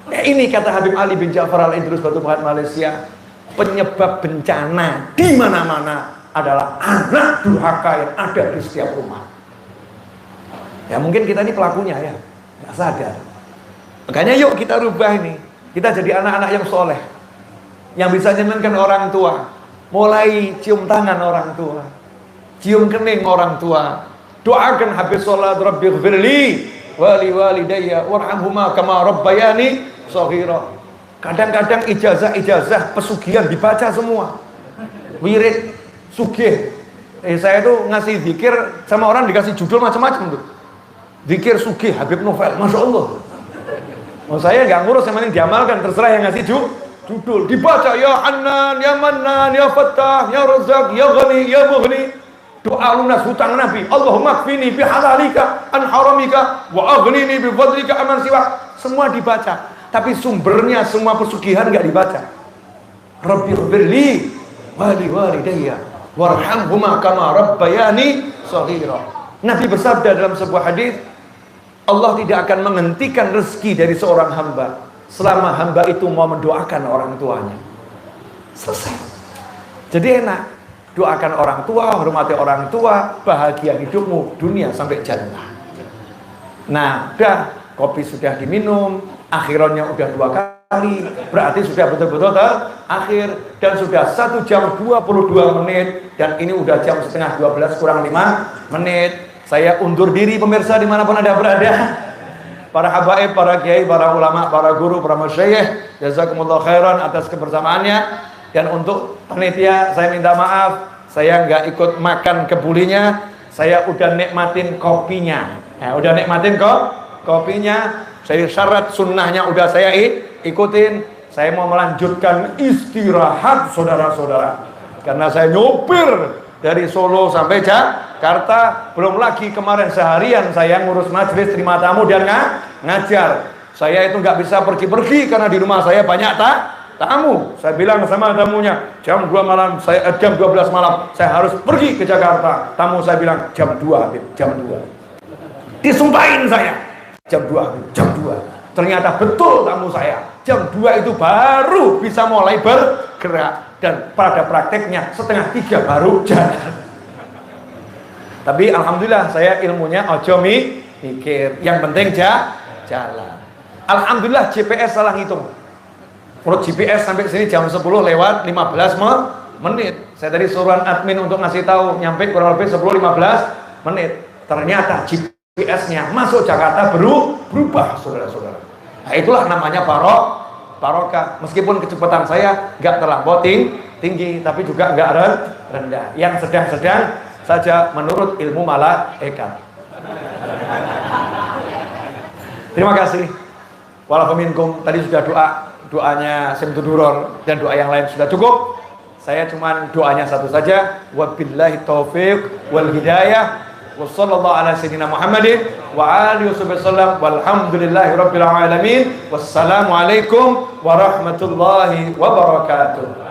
Ini kata Habib Ali bin Ja'far Al-Idrus Batu Pahat Malaysia, penyebab bencana di mana-mana adalah anak durhaka yang ada di setiap rumah. Ya mungkin kita ini pelakunya ya, gak sadar. Makanya yuk kita rubah ini, kita jadi anak-anak yang soleh, yang bisa nyenengkan orang tua. Mulai cium tangan orang tua, cium kening orang tua, doakan habis sholat, Rabbighfirli wali walidayya warhamhuma kama rabbayani shaghira. Kadang-kadang ijazah pesugihan dibaca semua, wirid sugih. Saya tuh ngasih zikir sama orang dikasih judul macam-macam tuh. Zikir sugih Habib Novel, masya Allah. Oh, saya nggak ngurus, yang penting diamalkan, terserah yang ngasih judul. Dibaca ya Hanan, ya Mannan, ya Fattah, ya Razak, ya Ghani, ya Mughni. Doa lunas hutang Nabi. Allahumma kfini bi halalika an haramika wa aghnini bi fadlika aman siwa. Semua dibaca, tapi sumbernya semua pesugihan nggak dibaca. Rabbighfirli wali walidayya warhamhuma kama rabbayani shaghira. Nabi bersabda dalam sebuah hadis, Allah tidak akan menghentikan rezeki dari seorang hamba selama hamba itu mau mendoakan orang tuanya. Selesai. Jadi enak. Doakan orang tua, hormati orang tua, bahagia hidupmu dunia sampai jannah. Nah, udah kopi sudah diminum, akhirannya udah 2 kali, berarti sudah betul-betul terakhir, dan sudah 1 jam 22 menit, dan ini udah jam setengah 12 kurang 5 menit. Saya undur diri pemirsa dimanapun Anda berada. Para habaib, para kiai, para ulama, para guru, para masyayikh, jazakumullah khairan atas kebersamaannya. Dan untuk panitia saya minta maaf, saya nggak ikut makan kebulinya, saya udah nikmatin kopinya. Udah nikmatin kopinya, saya syarat sunnahnya udah saya ikutin. Saya mau melanjutkan istirahat saudara-saudara, karena saya nyopir dari Solo sampai Jakarta, belum lagi kemarin seharian saya ngurus majelis, terima tamu dan ngajar. Saya itu nggak bisa pergi-pergi karena di rumah saya banyak tamu. Saya bilang sama tamunya, jam 2 malam, jam 12 malam saya harus pergi ke Jakarta. Tamu saya bilang jam 2, Habib, jam 2. Disumpahin saya, jam 2, Habib, jam 2. Ternyata betul tamu saya, jam 2 itu baru bisa mulai bergerak. Dan pada prakteknya setengah 3 baru jalan. Tapi alhamdulillah saya ilmunya ojo mikir, yang penting jalan. Alhamdulillah GPS salah ngitung. Menurut GPS sampai sini jam 10 lewat 15 menit. Saya tadi suruhan admin untuk ngasih tahu, nyampe kurang lebih 10-15 menit. Ternyata GPS-nya masuk Jakarta berubah, saudara-saudara. Nah, itulah namanya barokah. Meskipun kecepatan saya nggak terlampau tinggi, tapi juga nggak rendah. Yang sedang-sedang saja menurut ilmu malaikat. Terima kasih. Walafuminkum, tadi sudah doanya Simtuduror dan doa yang lain sudah cukup. Saya cuman doanya satu saja, wabillahi taufiq wal hidayah. Wa sallallahu ala sayyidina Muhammadin wa alihi wasallam. Walhamdulillahi rabbil alamin. Wassalamualaikum warahmatullahi wabarakatuh.